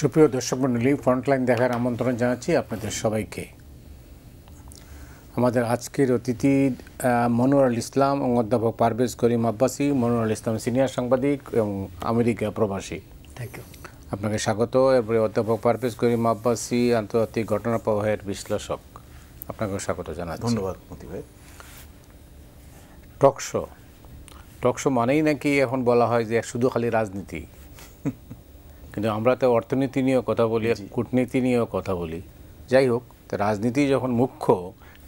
সুপ্রিয় দর্শক মণ্ডলী, ফ্রন্টলাইন দেখার আমন্ত্রণ জানাচ্ছি আপনাদের সবাইকে। আমাদের আজকের অতিথি মনোয়ারুল ইসলাম এবং অধ্যাপক পারভেজ করিম আব্বাসী। মনোয়ারুল ইসলাম সিনিয়র সাংবাদিক এবং আমেরিকা প্রবাসী। Thank you. আপনাকে স্বাগত। এরপরে অধ্যাপক পারভেজ করিম আব্বাসী, আন্তর্জাতিক ঘটনা প্রবাহের বিশ্লেষক। আপনাকেও স্বাগত জানাচ্ছি। ধন্যবাদ মতি ভাই। টকশো মানেই নাকি এখন বলা হয় যে শুধু খালি রাজনীতি, কিন্তু আমরা তো অর্থনীতি নিয়েও কথা বলি, কূটনীতি নিয়েও কথা বলি। যাই হোক, তো রাজনীতি যখন মুখ্য,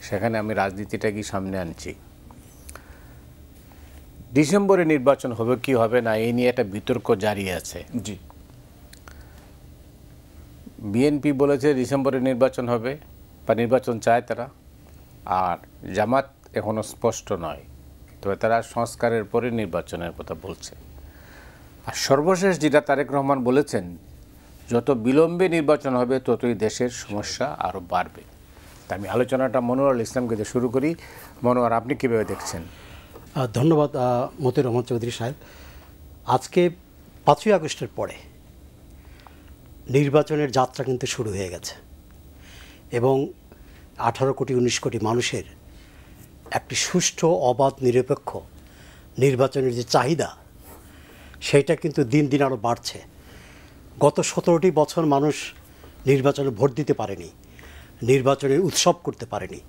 সেখানে আমি রাজনীতিটাকে সামনে আনছি। ডিসেম্বরে নির্বাচন হবে কি হবে না, এই নিয়ে একটা বিতর্ক জারি আছে। জি, বিএনপি বলেছে ডিসেম্বরে নির্বাচন হবে বা নির্বাচন চায় তারা, আর জামাত এখনও স্পষ্ট নয়, তবে তারা সংস্কারের পরে নির্বাচনের কথা বলছে। আর সর্বশেষ যেটা তারেক রহমান বলেছেন, যত বিলম্বে নির্বাচন হবে ততই দেশের সমস্যা আরও বাড়বে। তা আমি আলোচনাটা মনোয়ারুল ইসলামকে দিয়ে শুরু করি। মনোয়ার, আপনি কীভাবে দেখছেন? ধন্যবাদ মতিউর রহমান চৌধুরী সাহেব। আজকে 5ই আগস্টের পরে নির্বাচনের যাত্রা কিন্তু শুরু হয়ে গেছে এবং 18 কোটি 19 কোটি মানুষের একটি সুষ্ঠু, অবাধ, নিরপেক্ষ নির্বাচনের যে চাহিদা, সেইটা কিন্তু দিন দিন আরও বাড়ছে। গত 17টি বছর মানুষ নির্বাচনে ভোট দিতে পারেনি, নির্বাচনের উৎসব করতে পারেনি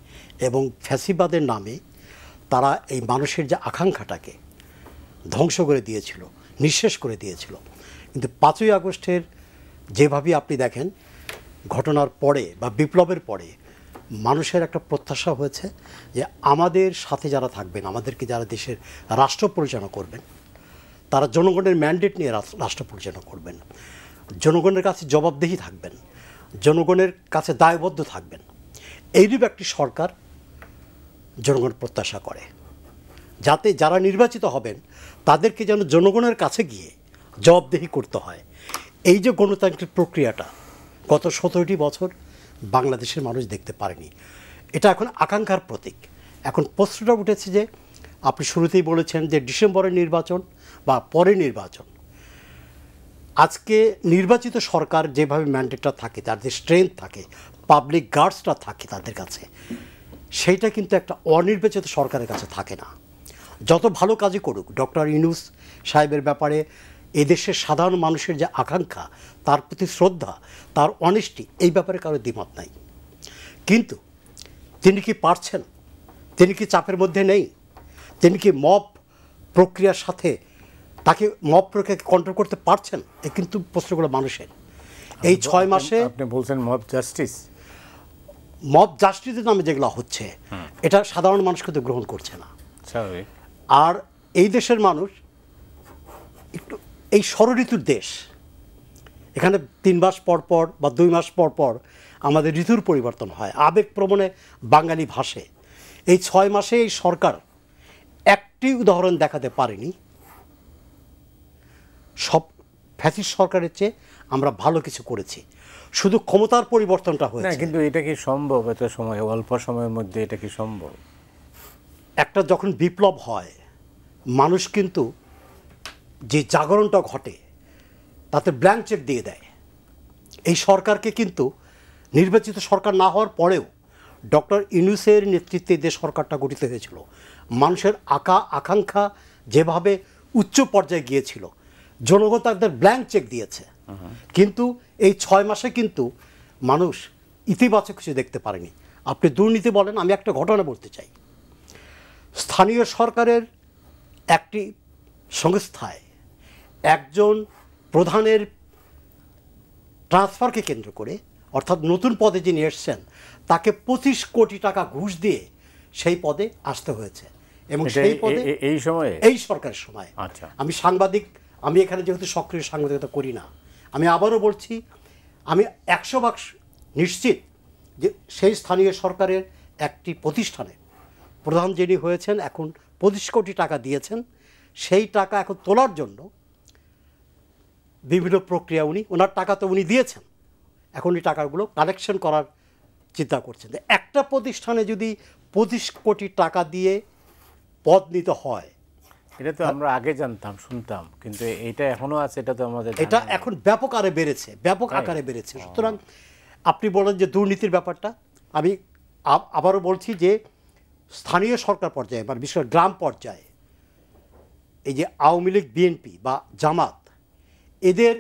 এবং ফ্যাসিবাদের নামে তারা এই মানুষের যে আকাঙ্ক্ষাটাকে ধ্বংস করে দিয়েছিল, নিঃশেষ করে দিয়েছিল। কিন্তু 5ই আগস্টের যেভাবে আপনি দেখেন, ঘটনার পরে বা বিপ্লবের পরে মানুষের একটা প্রত্যাশা হয়েছে যে আমাদের সাথে যারা থাকবেন, আমাদেরকে যারা দেশের রাষ্ট্র পরিচালনা করবেন, তারা জনগণের ম্যান্ডেট নিয়ে রাষ্ট্র পরিচালনা করবেন, জনগণের কাছে জবাবদিহি থাকবেন, জনগণের কাছে দায়বদ্ধ থাকবেন। এইরূপ একটি সরকার জনগণ প্রত্যাশা করে, যাতে যারা নির্বাচিত হবেন তাদেরকে যেন জনগণের কাছে গিয়ে জবাবদিহি করতে হয়। এই যে গণতান্ত্রিক প্রক্রিয়াটা গত 17টি বছর বাংলাদেশের মানুষ দেখতে পারেনি, এটা এখন আকাঙ্ক্ষার প্রতীক। এখন প্রশ্নটা উঠেছে যে আপনি শুরুতেই বলেছেন যে ডিসেম্বরের নির্বাচন বা পরে নির্বাচন। আজকে নির্বাচিত সরকার যেভাবে ম্যান্ডেটটা থাকে, তাদের স্ট্রেংথ থাকে, পাবলিক গার্ডসটা থাকে তাদের কাছে, সেইটা কিন্তু একটা অনির্বাচিত সরকারের কাছে থাকে না। যত ভালো কাজই করুক ডক্টর ইউনূস সাহেবের ব্যাপারে এদেশের সাধারণ মানুষের যে আকাঙ্ক্ষা, তার প্রতি শ্রদ্ধা, তার অনেস্টি, এই ব্যাপারে কারো দ্বিমত নাই। কিন্তু তিনি কি পারছেন? তিনি কি চাপের মধ্যে নেই? তিনি কি মব প্রক্রিয়ার সাথে তাকে মব প্রক্রিয়াকে কন্ট্রোল করতে পারছেন? এই কিন্তু প্রশ্নগুলো মানুষের। এই 6 মাসে আপনি বলছেন মব জাস্টিস, মব জাস্টিসের নামে যেগুলো হচ্ছে, এটা সাধারণ মানুষ কিন্তু গ্রহণ করছে না। স্বাভাবিক। আর এই দেশের মানুষ একটু, এই ষড়ঋতুর দেশ, এখানে 3 মাস পর পর বা 2 মাস পর পর আমাদের ঋতুর পরিবর্তন হয়, আবেগপ্রবণে বাঙালি ভাষে। এই 6 মাসে এই সরকার একটি উদাহরণ দেখাতে পারেনি সব ফ্যাসিস্ট সরকারের চেয়ে আমরা ভালো কিছু করেছি, শুধু ক্ষমতার পরিবর্তনটা না, হয়েছে। কিন্তু এটা কি সম্ভব? এত সময়, অল্প সময়ের মধ্যে এটা কি সম্ভব? একটা যখন বিপ্লব হয়, মানুষ কিন্তু যে জাগরণটা ঘটে তাতে ব্ল্যাঙ্ক চেক দিয়ে দেয়। এই সরকারকে কিন্তু নির্বাচিত সরকার না হওয়ার পরেও ডক্টর ইউনূসের নেতৃত্বে যে সরকারটা গঠিত হয়েছিল, মানুষের আকাঙ্ক্ষা যেভাবে উচ্চ পর্যায়ে গিয়েছিল, জনগণ তাদের ব্ল্যাঙ্ক চেক দিয়েছে। কিন্তু এই 6 মাসে কিন্তু মানুষ ইতিবাচক কিছু দেখতে পারেনি। আপনি দুর্নীতি বলেন, আমি একটা ঘটনা বলতে চাই। স্থানীয় সরকারের একটি সংস্থায় একজন প্রধানের ট্রান্সফারকে কেন্দ্র করে, অর্থাৎ নতুন পদে যিনি এসছেন, তাকে 25 কোটি টাকা ঘুষ দিয়ে সেই পদে আসতে হয়েছে। এবং সেই পদে এই সরকারের সময়। আচ্ছা, আমি সাংবাদিক, আমি এখানে যেহেতু সক্রিয় সাংবাদিকতা করি না, আমি আবারও বলছি, আমি 100% নিশ্চিত যে সেই স্থানীয় সরকারের একটি প্রতিষ্ঠানে প্রধান যিনি হয়েছেন, এখন 25 কোটি টাকা দিয়েছেন। সেই টাকা এখন তোলার জন্য বিভিন্ন প্রক্রিয়া, ওনার টাকা তো উনি দিয়েছেন, এখন এই টাকাগুলো কালেকশন করার চিন্তা করছেন। একটা প্রতিষ্ঠানে যদি 25 কোটি টাকা দিয়ে পদ নিতে হয়, এটা তো আমরা আগে জানতাম, শুনতাম, কিন্তু এইটা এখনো আছে, এটা তো আমাদের এটা এখন ব্যাপক আকারে বেড়েছে, ব্যাপক আকারে বেড়েছে। সুতরাং আপনি বলেন যে দুর্নীতির ব্যাপারটা, আমি আবারও বলছি যে স্থানীয় সরকার পর্যায়ে মানে বিশেষ করে গ্রাম পর্যায়ে এই যে আওয়ামী লীগ, বিএনপি বা জামাত, এদের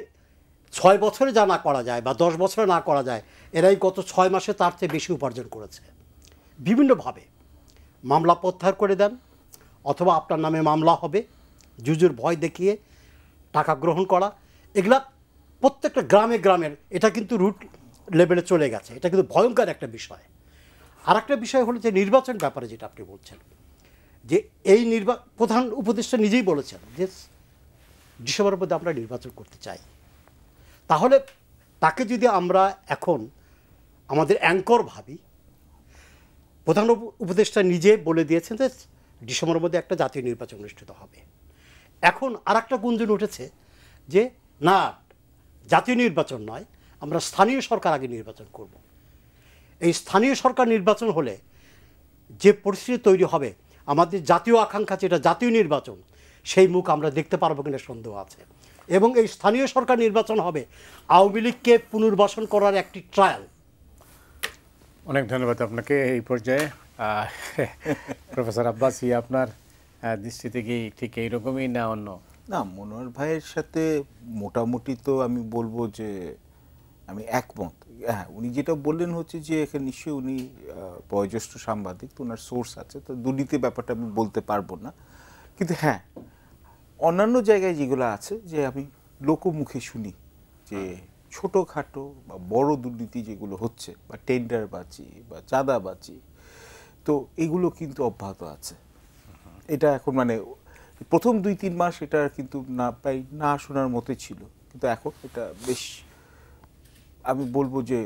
6 বছরে যা না করা যায় বা 10 বছরে না করা যায়, এরাই গত 6 মাসে তার চেয়ে বেশি উপার্জন করেছে বিভিন্নভাবে। মামলা প্রত্যাহার করে দেন, অথবা আপনার নামে মামলা হবে, জুজুর ভয় দেখিয়ে টাকা গ্রহণ করা, এগুলা প্রত্যেকটা গ্রামে গ্রামের, এটা কিন্তু রুট লেভেলে চলে গেছে। এটা কিন্তু ভয়ঙ্কর একটা বিষয়। আর একটা বিষয় হলো যে নির্বাচন ব্যাপারে যেটা আপনি বলছেন, যে এই প্রধান উপদেষ্টা নিজেই বলেছেন যে ডিসেম্বরের মধ্যে আমরা নির্বাচন করতে চাই। তাহলে তাকে যদি আমরা এখন আমাদের অ্যাঙ্কর ভাবি, প্রধান উপদেষ্টা নিজে বলে দিয়েছেন যে ডিসেম্বরের মধ্যে একটা জাতীয় নির্বাচন অনুষ্ঠিত হবে। এখন আর একটা গুঞ্জন উঠেছে যে না, জাতীয় নির্বাচন নয়, আমরা স্থানীয় সরকার আগে নির্বাচন করব। এই স্থানীয় সরকার নির্বাচন হলে যে পরিস্থিতি তৈরি হবে, আমাদের জাতীয় আকাঙ্ক্ষা যেটা জাতীয় নির্বাচন, সেই মুখ আমরা দেখতে পারবো কিনা সন্দেহ আছে। এবং এই স্থানীয় সরকার নির্বাচন হবে আওয়ামী লীগকে পুনর্বাসন করার একটি ট্রায়াল। অনেক ধন্যবাদ আপনাকে। এই পর্যায়ে প্রফেসর আব্বাসী, আপনার দৃষ্টিতে কি ঠিক এইরকমই না অন্য? না, মনোহর ভাইয়ের সাথে মোটামুটি তো আমি বলবো যে আমি একমত। হ্যাঁ, উনি যেটা বললেন হচ্ছে যে এখানে নিশ্চয়ই উনি বয়োজ্যেষ্ঠ সাংবাদিক, তো ওনার সোর্স আছে, তো দুর্নীতির ব্যাপারটা আমি বলতে পারবো না। কিন্তু হ্যাঁ, অন্যান্য জায়গায় যেগুলো আছে যে আমি লোকমুখে শুনি যে ছোটোখাটো বা বড় দুর্নীতি যেগুলো হচ্ছে, বা টেন্ডারবাজি বা চাঁদাবাজি, তো এগুলো কিন্তু অব্যাহত আছে। এটা এখন মানে প্রথম 2-3 মাস এটা কিন্তু না শোনার মতোই ছিল, কিন্তু এখন এটা বেশ, আমি বলবো যে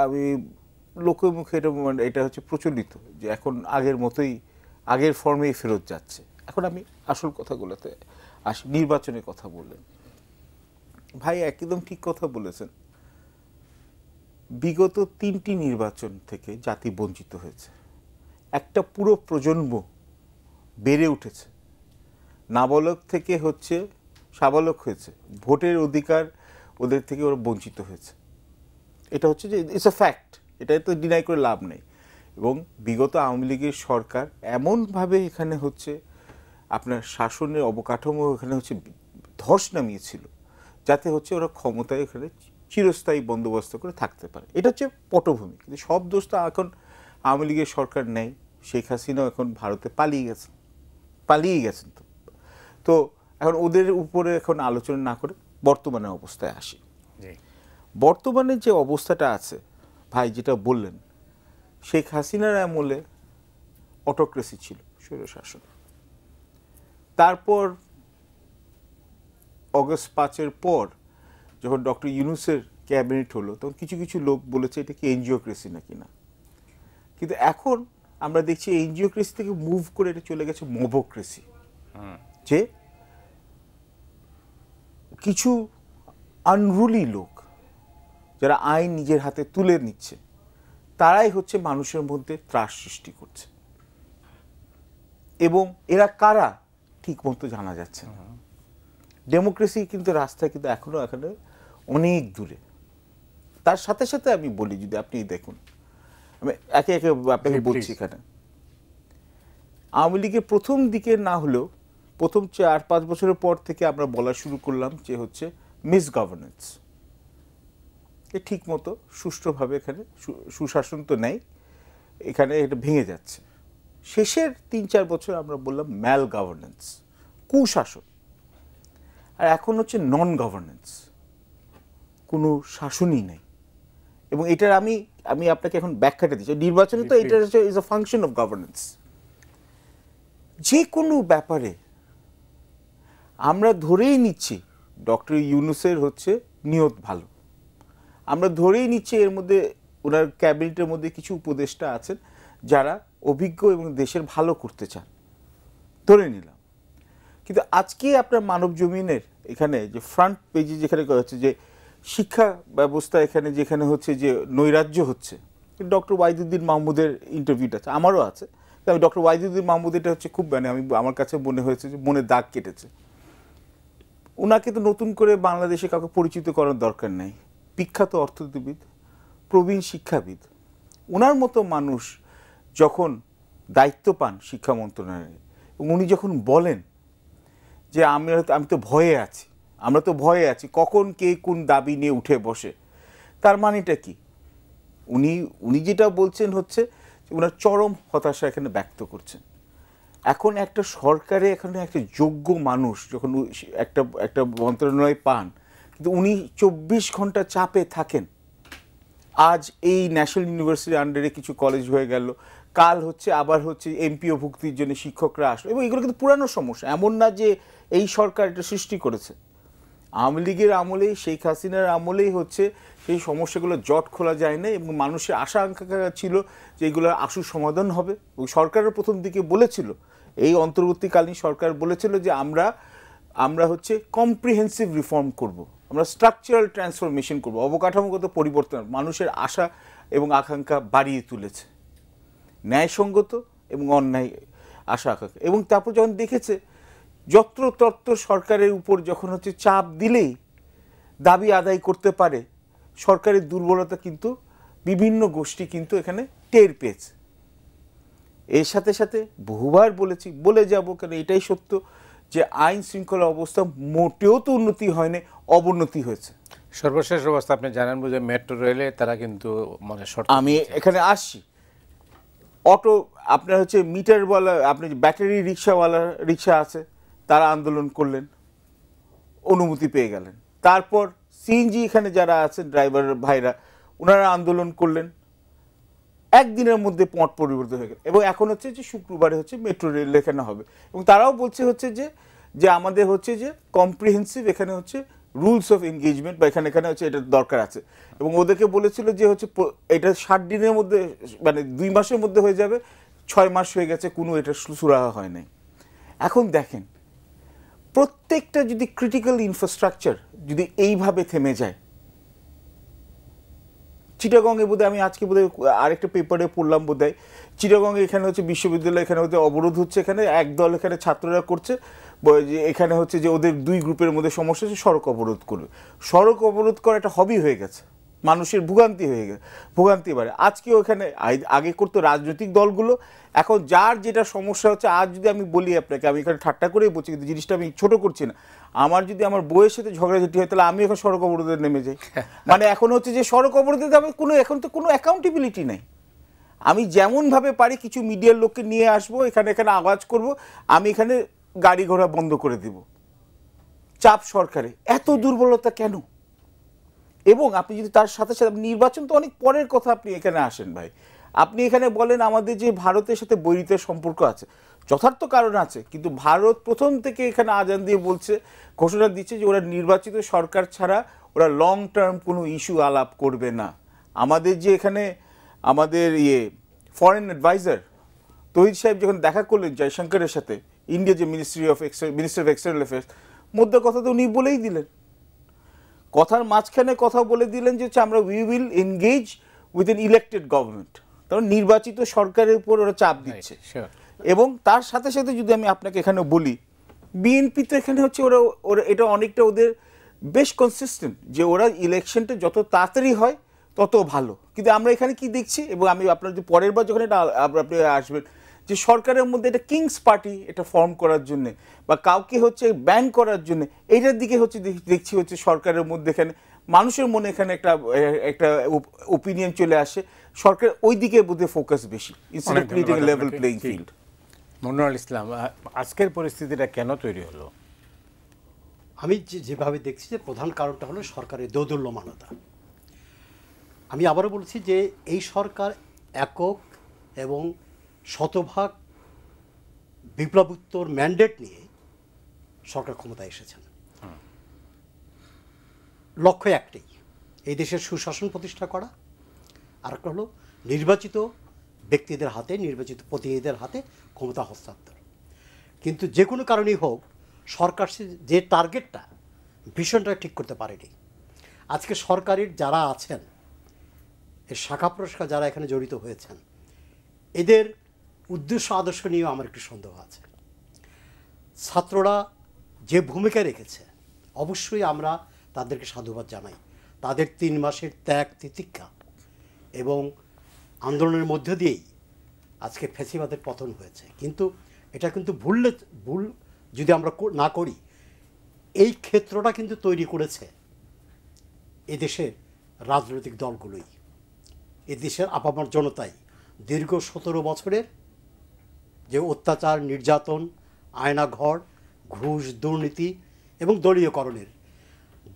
আমি লোকের মুখে এটা হচ্ছে প্রচলিত, যে এখন আগের মতোই, আগের ফর্মেই ফেরত যাচ্ছে। এখন আমি আসল কথাগুলোতে আসি। নির্বাচনের কথা বললেন ভাই, একদম ঠিক কথা বলেছেন। বিগত 3টি নির্বাচন থেকে জাতি বঞ্চিত হয়েছে। একটা পুরো প্রজন্ম বেড়ে উঠেছে, নাবালক থেকে হচ্ছে সাবালক হয়েছে, ভোটের অধিকার ওদের থেকে ওরা বঞ্চিত হয়েছে। এটা হচ্ছে যে ইটস আ ফ্যাক্ট, এটা তো ডিনাই করে লাভ নেই। এবং বিগত আওয়ামী লীগের সরকার এমনভাবে এখানে হচ্ছে আপনার শাসনের অবকাঠামো এখানে হচ্ছে ধস নামিয়েছিল, যাতে হচ্ছে ওরা ক্ষমতায় এখানে চিরস্থায়ী বন্দোবস্ত করে থাকতে পারে। এটা হচ্ছে পটভূমি। কিন্তু সব দোষটা এখন আওয়ামী লীগের সরকার নেই। শেখ হাসিনাও এখন ভারতে পালিয়ে গেছেন। তো এখন ওদের উপরে এখন আলোচনা না করে বর্তমানের অবস্থায় আসি। বর্তমানে যে অবস্থাটা আছে ভাই, যেটা বললেন, শেখ হাসিনার আমলে অটোক্রেসি ছিল, স্বৈরশাসন। তারপর অগস্ট 5-এর পর যখন ডক্টর ইউনূসের ক্যাবিনেট হলো, তখন কিছু কিছু লোক বলেছে এটা কি এনজিওক্রেসি নাকি না। কিন্তু এখন আমরা দেখছি এনজিওক্রেসি থেকে মুভ করে এটা চলে গেছে মবক্রেসি, যে কিছু আনরুলি লোক যারা আইন নিজের হাতে তুলে নিচ্ছে, তারাই হচ্ছে মানুষের মধ্যে ত্রাস সৃষ্টি করছে। এবং এরা কারা ঠিক মতো জানা যাচ্ছে না। ডেমোক্রেসি কিন্তু রাস্তায় কিন্তু এখনো অনেক দূরে। তার সাথে সাথে আমি বলি, যদি আপনি দেখুন, আমি একে একে আপনাকে বলছি, এখানে আওয়ামী লীগের প্রথম দিকে না হলেও প্রথম 4-5 বছরের পর থেকে আমরা বলা শুরু করলাম যে হচ্ছে মিস গভর্নেন্স, ঠিক মতো সুষ্ঠুভাবে এখানে সুশাসন তো নেই, এখানে এটা ভেঙে যাচ্ছে। শেষের 3-4 বছর আমরা বললাম ম্যাল গভর্নেন্স, কুশাসন। আর এখন হচ্ছে নন গভর্নেন্স, কোনো শাসনই নেই। এবং এটার আমি আপনাকে এখন ব্যাখ্যাটা দিচ্ছি। নির্বাচনে তো এটা is a function of governance. যে কোনো ব্যাপারে আমরা ধরেই নিচ্ছি ডক্টর ইউনূসের হচ্ছে নিয়ত ভালো, আমরা ধরেই নিচ্ছি এর মধ্যে ওনার ক্যাবিনেটের মধ্যে কিছু উপদেষ্টা আছেন যারা অভিজ্ঞ এবং দেশের ভালো করতে চান, ধরে নিলাম। কিন্তু আজকে আপনার মানব জমিনের এখানে যে ফ্রন্ট পেজে যেখানে হচ্ছে যে শিক্ষা ব্যবস্থা, যেখানে হচ্ছে যে নৈরাজ্য হচ্ছে, ডক্টর ওয়াহিদুদ্দিন মাহমুদের ইন্টারভিউটা আছে, আমারও আছে, তবে ডক্টর ওয়াহিদুদ্দিন মাহমুদ এটা হচ্ছে খুব আমার কাছে মনে হয়েছে যে মনে দাগ কেটেছে। ওনাকে তো নতুন করে বাংলাদেশে কাউকে পরিচিত করার দরকার নেই। বিখ্যাত অর্থনীতিবিদ, প্রবীণ শিক্ষাবিদ, ওনার মতো মানুষ যখন দায়িত্ব পান শিক্ষা মন্ত্রণালয়ে, উনি যখন বলেন যে আমি তো ভয়ে আছি, আমরা তো ভয়ে আছি কখন কে কোন দাবি নিয়ে উঠে বসে, তার মানেটা কি? উনি যেটা বলছেন হচ্ছে ওনার চরম হতাশা এখানে ব্যক্ত করছেন। এখন একটা সরকারে এখানে একটা যোগ্য মানুষ যখন একটা মন্ত্রণালয় পান, কিন্তু উনি 24 ঘন্টা চাপে থাকেন। আজ এই ন্যাশনাল ইউনিভার্সিটির আন্ডারে কিছু কলেজ হয়ে গেল, কাল হচ্ছে আবার হচ্ছে এমপিও ভুক্তির জন্য শিক্ষকরা আসলো, এবং এগুলো কিন্তু পুরানো সমস্যা, এমন না যে এই সরকার এটা সৃষ্টি করেছে। আওয়ামী লীগের আমলেই, শেখ হাসিনার আমলেই হচ্ছে সেই সমস্যাগুলো জট খোলা যায় না, এবং মানুষের আশা আকাঙ্ক্ষা ছিল যে এগুলো আশু সমাধান হবে। ওই সরকারের প্রথম দিকে বলেছিল, এই অন্তর্বর্তীকালীন সরকার বলেছিল যে আমরা হচ্ছে কম্প্রিহেন্সিভ রিফর্ম করব, আমরা স্ট্রাকচারাল ট্রান্সফরমেশন করব, অবকাঠামোগত পরিবর্তন, মানুষের আশা এবং আকাঙ্ক্ষা বাড়িয়ে তুলেছে, ন্যায়সঙ্গত এবং অন্যায় আশা আকাঙ্ক্ষা। এবং তারপর যখন দেখেছে যত্রতত্র সরকারের উপর যখন হচ্ছে চাপ দিলেই দাবি আদায় করতে পারে, সরকারের দুর্বলতা কিন্তু বিভিন্ন গোষ্ঠী কিন্তু এখানে টের পেয়েছে। এর সাথে সাথে বহুবার বলেছি, বলে যাব, কেন এটাই সত্য যে আইন শৃঙ্খলা অবস্থা মোটেও তো উন্নতি হয়নি, অবনতি হয়েছে। সর্বশেষ অবস্থা আপনি জানেন বুঝে মেট্রো রেলে তারা কিন্তু মানে আমি এখানে আসছি, অটো আপনার হচ্ছে মিটারওয়ালা, আপনি ব্যাটারি রিক্সা আছে, তারা আন্দোলন করলেন, অনুমতি পেয়ে গেলেন। তারপর সিএনজি এখানে যারা আছেন ড্রাইভার ভাইরা, ওনারা আন্দোলন করলেন, একদিনের মধ্যে পথ পরিবর্তন হয়ে গেল। এবং এখন হচ্ছে যে শুক্রবারে হচ্ছে মেট্রো রেল এখানে হবে, এবং তারাও বলছে হচ্ছে যে আমাদের হচ্ছে যে কম্প্রিহেন্সিভ এখানে হচ্ছে রুলস অফ এনগেজমেন্ট বা এখানে হচ্ছে এটা দরকার আছে। এবং ওদেরকে বলেছিল যে হচ্ছে এটা 60 দিনের মধ্যে, মানে 2 মাসের মধ্যে হয়ে যাবে, 6 মাস হয়ে গেছে, কোনো এটা সুরাহা হয় নাই। এখন দেখেন, প্রত্যেকটা যদি ক্রিটিক্যাল ইনফ্রাস্ট্রাকচার যদি এইভাবে থেমে যায়, চিটাগংয়ে বোধহয় আমি আজকে বোধহয় আরেকটা পেপারে পড়লাম, বোধহয় চিটাগংয়ে এখানে হচ্ছে বিশ্ববিদ্যালয় এখানে হচ্ছে অবরোধ হচ্ছে, এখানে একদল এখানে ছাত্ররা করছে যে এখানে হচ্ছে যে ওদের 2 গ্রুপের মধ্যে সমস্যা হচ্ছে, সড়ক অবরোধ করবে। সড়ক অবরোধ করা একটা হবি হয়ে গেছে, মানুষের ভোগান্তি বাড়ে। আজকেও এখানে আগে করতো রাজনৈতিক দলগুলো, এখন যার যেটা সমস্যা হচ্ছে, আজ যদি আমি বলি আপনাকে, আমি এখানে ঠাট্টা করেই বলছি, কিন্তু জিনিসটা আমি ছোট করছি না, আমার যদি আমার বউয়ের সাথে ঝগড়াঝাটি হয়, তাহলে আমি এখন সড়ক অবরোধে নেমে যাই। মানে এখন হচ্ছে যে সড়ক অবরোধে যাবে, এখন তো কোনো অ্যাকাউন্টেবিলিটি নেই। আমি যেমনভাবে পারি কিছু মিডিয়ার লোককে নিয়ে আসবো, এখানে আওয়াজ করব, আমি এখানে গাড়ি ঘোড়া বন্ধ করে দিব। চাপ সরকারে, এত দুর্বলতা কেন? এবং আপনি যদি তার সাথে সাথে নির্বাচন তো অনেক পরের কথা, আপনি এখানে আসেন ভাই, আপনি এখানে বলেন আমাদের যে ভারতের সাথে বৈরিতার সম্পর্ক আছে, যথার্থ কারণ আছে, কিন্তু ভারত প্রথম থেকে এখানে আজান দিয়ে বলছে, ঘোষণা দিচ্ছে যে ওরা নির্বাচিত সরকার ছাড়া ওরা লং টার্ম কোনো ইস্যু আলাপ করবে না। আমাদের যে এখানে আমাদের ফরেন অ্যাডভাইজার তহিদ সাহেব যখন দেখা করলেন জয়শঙ্করের সাথে, ইন্ডিয়া যে মিনিস্টার অফ এক্সটার্নাল অ্যাফেয়ার্স, মধ্যে কথা তো উনি বলেই দিলেন, কথার মাঝখানে কথা বলে দিলেন যে আমরা we will engage with an elected government. কারণ নির্বাচিত সরকারের উপর ওরা চাপ দিচ্ছে। এবং তার সাথে সাথে যদি আমি আপনাকে এখানে বলি, বিএনপি তো এখানে হচ্ছে ওরা এটা অনেকটা ওদের বেশ কনসিস্টেন্ট, যে ওরা ইলেকশনটা যত তাড়াতাড়ি হয় তত ভালো। কিন্তু আমরা এখানে কি দেখছি, এবং আমি আপনার যে পরের বার যখন এটা আপনি আসবেন, যে সরকারের মধ্যে এটা কিংস পার্টি এটা ফর্ম করার জন্য বা কাউকে হচ্ছে ব্যান করার জন্য, এইটার দিকে হচ্ছে দেখছি হচ্ছে সরকারের মধ্যে এখানে মানুষের মনে এখানে একটা ওপিনিয়ন চলে আসে, সরকার ওই দিকে বোধহয় ফোকাস বেশি, instead of creating a level playing field. Manirul Islam, আজকের পরিস্থিতিটা কেন তৈরি হলো? আমি যেভাবে দেখছি যে প্রধান কারণটা হলো সরকারের দোদুল্যমানতা। আমি আবারও বলছি যে এই সরকার একক এবং শতভাগ বিপ্লবোত্তর ম্যান্ডেট নিয়ে সরকার ক্ষমতায় এসেছেন। লক্ষ্য একটাই, এই দেশের সুশাসন প্রতিষ্ঠা করা, আর একটা হলো নির্বাচিত ব্যক্তিদের হাতে, নির্বাচিত প্রতিনিধিদের হাতে ক্ষমতা হস্তান্তর। কিন্তু যে কোনো কারণেই হোক, সরকার যে টার্গেটটা, ভিশনটা ঠিক করতে পারেনি। আজকে সরকারের যারা আছেন, এর শাখা প্রশাখা যারা এখানে জড়িত হয়েছেন, এদের উদ্দেশ্য আদর্শ নিয়েও আমার একটু সন্দেহ আছে। ছাত্ররা যে ভূমিকা রেখেছে অবশ্যই আমরা তাদেরকে সাধুবাদ জানাই। তাদের 3 মাসের ত্যাগ তিতিক্ষা এবং আন্দোলনের মধ্য দিয়েই আজকে ফ্যাসিবাদের পতন হয়েছে। কিন্তু এটা কিন্তু ভুল যদি আমরা না করি, এই ক্ষেত্রটা কিন্তু তৈরি করেছে এদেশের রাজনৈতিক দলগুলোই, এদেশের আপামর জনতাই। দীর্ঘ 17 বছরের যে অত্যাচার, নির্যাতন, আয়নাঘর, ঘুষ, দুর্নীতি এবং দলীয়করণের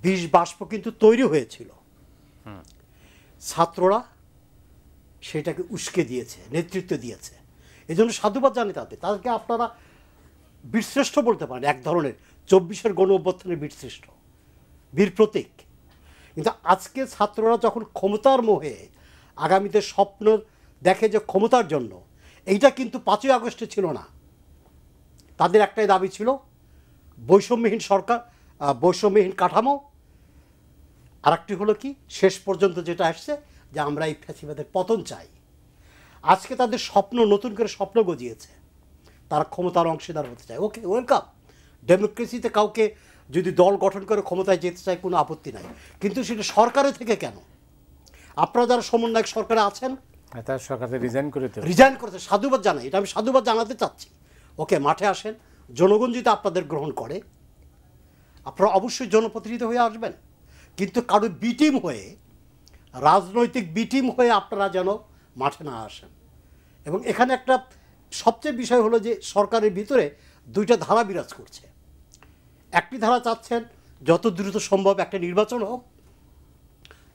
বিষ বাষ্প কিন্তু তৈরি হয়েছিল। ছাত্ররা সেটাকে উস্কে দিয়েছে, নেতৃত্ব দিয়েছে। এই জন্য সাধুবাদ জানি তাদেরকে আপনারা বীরশ্রেষ্ঠ বলতে পারেন, এক ধরনের 24-এর গণ অভ্যুত্থানের বীরশ্রেষ্ঠ, বীর প্রতীক। কিন্তু আজকে ছাত্ররা যখন ক্ষমতার মোহে আগামীতে স্বপ্ন দেখে যে ক্ষমতার জন্য, এইটা কিন্তু 5ই আগস্টে ছিল না। তাদের একটাই দাবি ছিল বৈষম্যহীন সরকার, বৈষম্যহীন কাঠামো। আর একটি হলো কি, শেষ পর্যন্ত যেটা আসছে যে আমরা এই ফ্যাসিবাদের পতন চাই। আজকে তাদের স্বপ্ন, নতুন করে স্বপ্ন গজিয়েছে, তারা ক্ষমতার অংশীদার হতে চায়। ওকে, ওয়েলকাম। ডেমোক্রেসিতে কাউকে যদি দল গঠন করে ক্ষমতায় যেতে চায় কোনো আপত্তি নাই, কিন্তু সেটা সরকারে থেকে কেন? আপনারা যারা সমন্বয়ক সরকারে আছেন, তার সরকার রিজাইন করতে সাধুবাদ জানাই, এটা আমি সাধুবাদ জানাতে চাচ্ছি। ওকে, মাঠে আসেন। জনগণ যদি আপনাদের গ্রহণ করে, আপনারা অবশ্যই জনপ্রতিনিধি হয়ে আসবেন, কিন্তু কারো বিটিম হয়ে, রাজনৈতিক বিটিম হয়ে আপনারা যেন মাঠে না আসেন। এবং এখানে একটা সবচেয়ে বিষয় হলো যে সরকারের ভিতরে 2টা ধারা বিরাজ করছে। একটি ধারা চাচ্ছেন যত দ্রুত সম্ভব একটা নির্বাচন হোক,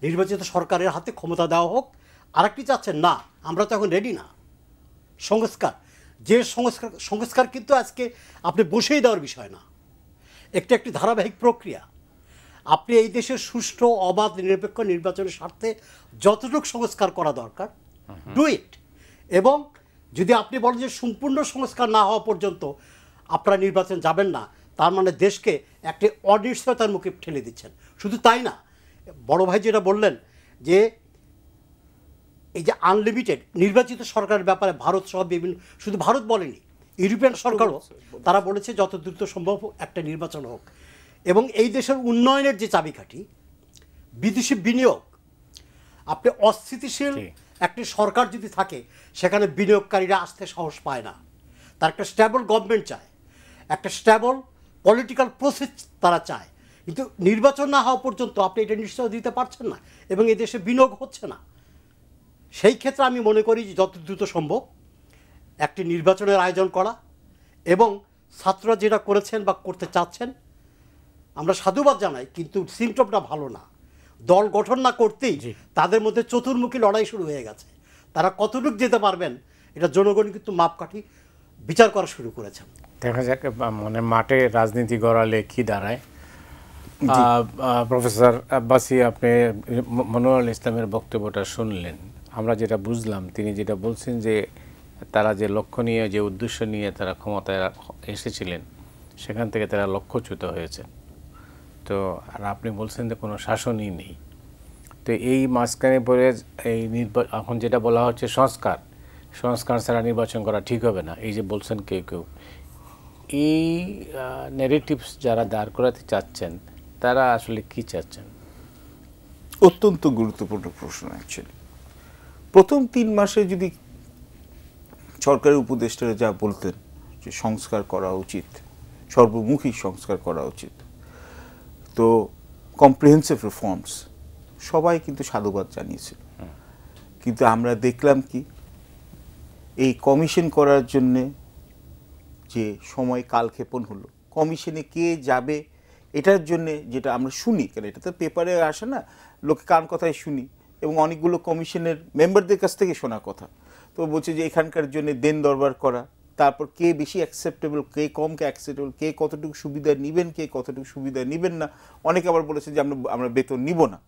নির্বাচিত সরকারের হাতে ক্ষমতা দেওয়া হোক। আরেকটি চাচ্ছেন না, আমরা তো এখন রেডি না, সংস্কার। যে সংস্কার কিন্তু আজকে আপনি বসেই দেওয়ার বিষয় না, একটি ধারাবাহিক প্রক্রিয়া। আপনি এই দেশের সুষ্ঠু, অবাধ, নিরপেক্ষ নির্বাচনের স্বার্থে যতটুকু সংস্কার করা দরকার, ডু ইট। এবং যদি আপনি বলেন যে সম্পূর্ণ সংস্কার না হওয়া পর্যন্ত আপনারা নির্বাচন যাবেন না, তার মানে দেশকে একটি অনিশ্চয়তার মুখে ঠেলে দিচ্ছেন। শুধু তাই না, বড় ভাই যেটা বললেন যে এই যে আনলিমিটেড নির্বাচিত সরকারের ব্যাপারে ভারত সহ বিভিন্ন, শুধু ভারত বলেনি, ইউরোপিয়ান সরকারও তারা বলেছে যত দ্রুত সম্ভব একটা নির্বাচন হোক। এবং এই দেশের উন্নয়নের যে চাবিকাঠি বিদেশি বিনিয়োগ, আপনি অস্থিতিশীল একটি সরকার যদি থাকে, সেখানে বিনিয়োগকারীরা আসতে সাহস পায় না। তার একটা স্ট্যাবল গভর্নমেন্ট চায়, একটা স্ট্যাবল পলিটিক্যাল প্রসেস তারা চায়। কিন্তু নির্বাচন না হওয়া পর্যন্ত আপনি এটা নিশ্চয় দিতে পারছেন না, এবং এই দেশে বিনিয়োগ হচ্ছে না। সেই ক্ষেত্রে আমি মনে করি যে যত দ্রুত সম্ভব একটি নির্বাচনের আয়োজন করা, এবং ছাত্ররা যেটা করেছেন বা করতে চাচ্ছেন আমরা সাধুবাদ জানাই, কিন্তু সিমটমটা ভালো না। দল গঠন না করতেই তাদের মধ্যে চতুর্মুখী লড়াই শুরু হয়ে গেছে। তারা কতটুকু যেতে পারবেন এটা জনগণ কিন্তু মাপকাঠি বিচার করা শুরু করেছেন। দেখা যাক মানে মাঠে রাজনীতি গড়ালে কি দাঁড়ায়। প্রফেসর আব্বাসী, আপনি মনোয়ার ইসলামের বক্তব্যটা শুনলেন। আমরা যেটা বুঝলাম, তিনি যেটা বলছেন যে তারা যে লক্ষ্য নিয়ে, যে উদ্দেশ্য নিয়ে তারা ক্ষমতায় এসেছিলেন, সেখান থেকে তারা লক্ষ্যচ্যুত হয়েছে। তো আর আপনি বলছেন যে কোনো শাসনই নেই। তো এই মাঝখানে পরে এই এখন যেটা বলা হচ্ছে সংস্কার ছাড়া নির্বাচন করা ঠিক হবে না, এই যে বলছেন কেউ, এই নেগেটিভস যারা দাঁড় করাতে চাচ্ছেন তারা আসলে কি চাচ্ছেন? অত্যন্ত গুরুত্বপূর্ণ প্রশ্ন। অ্যাকচুয়ালি প্রথম 3 মাসে যদি সরকারের উপদেষ্টারা যা বলতেন যে সংস্কার করা উচিত, সর্বমুখী সংস্কার করা উচিত, তো কম্প্রিহেন্সিভ রিফর্মস, সবাই কিন্তু সাধুবাদ জানিয়েছিল। কিন্তু আমরা দেখলাম কি, এই কমিশন করার জন্যে যে সময় কালক্ষেপণ হলো, কমিশনে কে যাবে এটার জন্যে, যেটা আমরা শুনি, কারণ এটা তো পেপারে আসে না, লোকে কান কথায় শুনি, এবং অনেকগুলো কমিশনের মেম্বারদের কাছ থেকে শোনা কথা। তো বলছে যে এখানকার জন্য দেন দরবার করা, তারপর কে বেশি অ্যাকসেপ্টেবল, কে কম অ্যাকসেপ্টেবল, কে কতটুকু সুবিধা নেবেন, কে কতটুকু সুবিধা নেবেন না। অনেকে আবার বলেছে যে আমরা বেতন নিব না,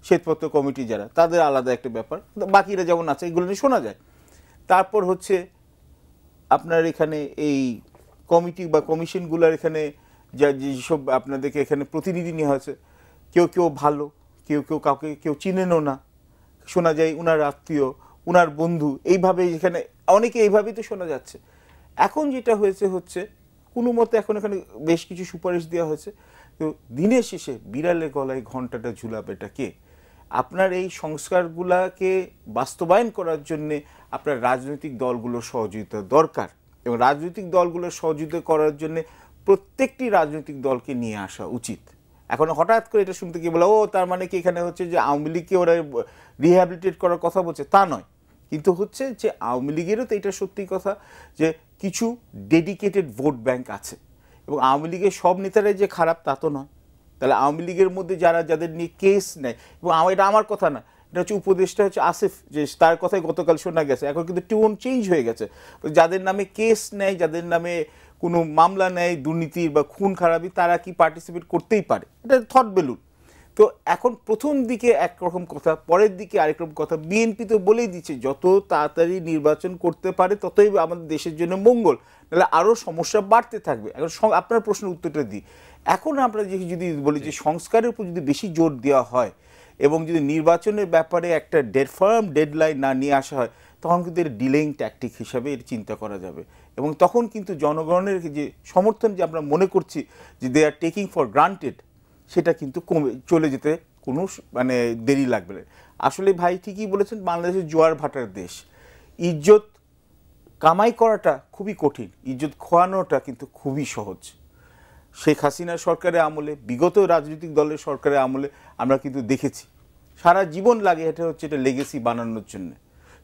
শ্বেতপত্র কমিটি যারা, তাদের আলাদা একটা ব্যাপার, বাকিরা যেমন আছে এগুলো নিয়ে শোনা যায়। তারপর হচ্ছে আপনার এখানে এই কমিটি বা কমিশনগুলোর এখানে যেসব আপনাদেরকে এখানে প্রতিনিধি নেওয়া হয়েছে, কেউ ভালো, কাউকে চিনেনও না, শোনা যায় উনার আত্মীয়, উনার বন্ধু, এইভাবে এখানে অনেকে এইভাবেই তো শোনা যাচ্ছে। এখন যেটা হয়েছে হচ্ছে কোনো মতে এখন এখানে বেশ কিছু সুপারিশ দেওয়া হয়েছে, তো দিনের শেষে বিড়ালের গলায় ঘন্টাটা ঝুলাবেটা কে? আপনার এই সংস্কারগুলোকে বাস্তবায়ন করার জন্যে আপনার রাজনৈতিক দলগুলোর সহযোগিতা দরকার, এবং রাজনৈতিক দলগুলোর সহযোগিতা করার জন্য প্রত্যেকটি রাজনৈতিক দলকে নিয়ে আসা উচিত। এখন হঠাৎ করে এটা শুনতে গিয়ে বলে ও তার মানে কি এখানে হচ্ছে যে আওয়ামী লীগকে ওরা রিহ্যাবিলিটেট করার কথা বলছে, তা নয়। কিন্তু হচ্ছে যে আওয়ামী লীগেরও তো এটা সত্যি কথা যে কিছু ডেডিকেটেড ভোট ব্যাংক আছে, এবং আওয়ামী লীগের সব নেতারাই যে খারাপ তা তো নয়। তাহলে আওয়ামী লীগের মধ্যে যাদের নিয়ে কেস নেয়, এবং এটা আমার কথা না, এটা হচ্ছে উপদেষ্টা হচ্ছে আসিফ, যে তার কথাই গতকাল শোনা গেছে, এখন কিন্তু টিউন চেঞ্জ হয়ে গেছে, যাদের নামে কেস নেয়, যাদের নামে কোনো মামলা নেয় দুর্নীতির বা খুন খারাপি, তারা কি পার্টিসিপেট করতেই পারে, এটা থট বেলুন। তো এখন প্রথম দিকে একরকম কথা, পরের দিকে আরেক রকম কথা। বিএনপি তো বলেই দিচ্ছে যত তাড়াতাড়ি নির্বাচন করতে পারে ততই আমাদের দেশের জন্য মঙ্গল, তাহলে আরও সমস্যা বাড়তে থাকবে। এখন আপনার প্রশ্নের উত্তরটা দিই, এখন আমরা যদি বলি যে সংস্কারের উপর যদি বেশি জোর দেওয়া হয় এবং যদি নির্বাচনের ব্যাপারে একটা ফার্ম ডেডলাইন না নিয়ে আসা হয়, তখন কিন্তু এর ডিলেইং ট্যাকটিক হিসাবে এর চিন্তা করা যাবে, এবং তখন কিন্তু জনগণের যে সমর্থন যে আমরা মনে করছি যে দে আর টেকিং ফর গ্রান্টেড, সেটা কিন্তু কমে চলে যেতে কোনো মানে দেরি লাগবে না। আসলে ভাই ঠিকই বলেছেন, বাংলাদেশের জোয়ার ভাটার দেশ, ইজ্জত কামাই করাটা খুবই কঠিন, ইজ্জত খোয়ানোটা কিন্তু খুবই সহজ। শেখ হাসিনার সরকারের আমলে, বিগত রাজনৈতিক দলের সরকারের আমলে আমরা কিন্তু দেখেছি সারা জীবন লাগে, এটা হচ্ছে এটা লেগেসি বানানোর জন্য,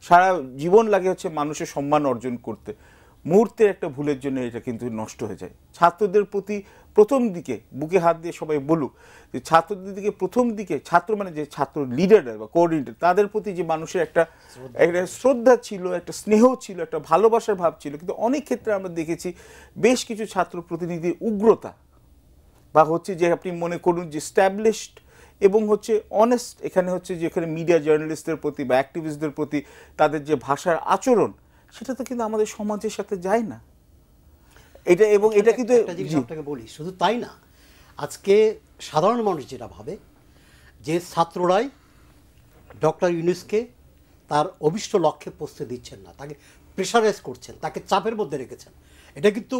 সারা জীবন লাগে হচ্ছে মানুষের সম্মান অর্জন করতে, মুহূর্তের একটা ভুলের জন্য এটা কিন্তু নষ্ট হয়ে যায়। ছাত্রদের প্রতি প্রথম দিকে বুকে হাত দিয়ে সবাই বলুক যে ছাত্রদের দিকে প্রথম দিকে ছাত্র মানে যে ছাত্র লিডার বা কোঅর্ডিনেটর, তাদের প্রতি যে মানুষের একটা শ্রদ্ধা ছিল, একটা স্নেহ ছিল, একটা ভালোবাসার ভাব ছিল, কিন্তু অনেক ক্ষেত্রে আমরা দেখেছি বেশ কিছু ছাত্র প্রতিনিধির উগ্রতা, বা হচ্ছে যে আপনি মনে করুন যে স্ট্যাবলিশড এবং হচ্ছে অনেস্ট, এখানে হচ্ছে যে এখানে মিডিয়া জার্নালিস্টদের প্রতি বা অ্যাক্টিভিস্টদের প্রতি তাদের যে ভাষার আচরণ, সেটা তো কিন্তু আমাদের সমাজের সাথে যায় না এটা। এবং এটা কিন্তু একটা জিনিস আপনাকে বলি, শুধু তাই না, আজকে সাধারণ মানুষ যেটা ভাবে যে ছাত্ররাই ডক্টর ইউনূসকে তার অভিষ্ট লক্ষ্যে পৌঁছতে দিচ্ছেন না, তাকে প্রেশারাইজ করছেন, তাকে চাপের মধ্যে রেখেছেন। এটা কিন্তু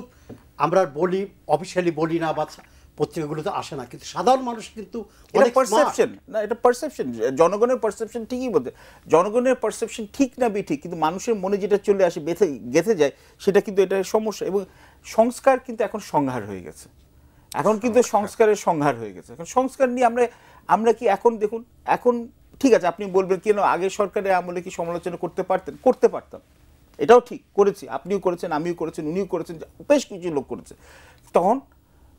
আমরা বলি, অফিসিয়ালি বলি না বা পত্রিকাগুলোতে আসে না, কিন্তু সাধারণ মানুষ কিন্তু এটা পারসেপশন না, এটা পারসেপশন, জনগণের পারসেপশন ঠিকই বলতে, জনগণের পারসেপশন ঠিক না ঠিক, কিন্তু মানুষের মনে যেটা চলে আসে গেঁথে যায়, সেটা কিন্তু এটা সমস্যা। এবং সংস্কার কিন্তু এখন সংহার হয়ে গেছে, এখন কিন্তু সংস্কারের সংহার হয়ে গেছে। এখন সংস্কার নিয়ে আমরা কি এখন দেখুন, এখন ঠিক আছে আপনি বলবেন কেন আগের সরকারের আমলে কি সমালোচনা করতে পারতাম, এটাও ঠিক করেছি, আপনিও করেছেন, আমিও করেছেন, উনিও করেছেন, বেশ কিছু লোক করেছে, তখন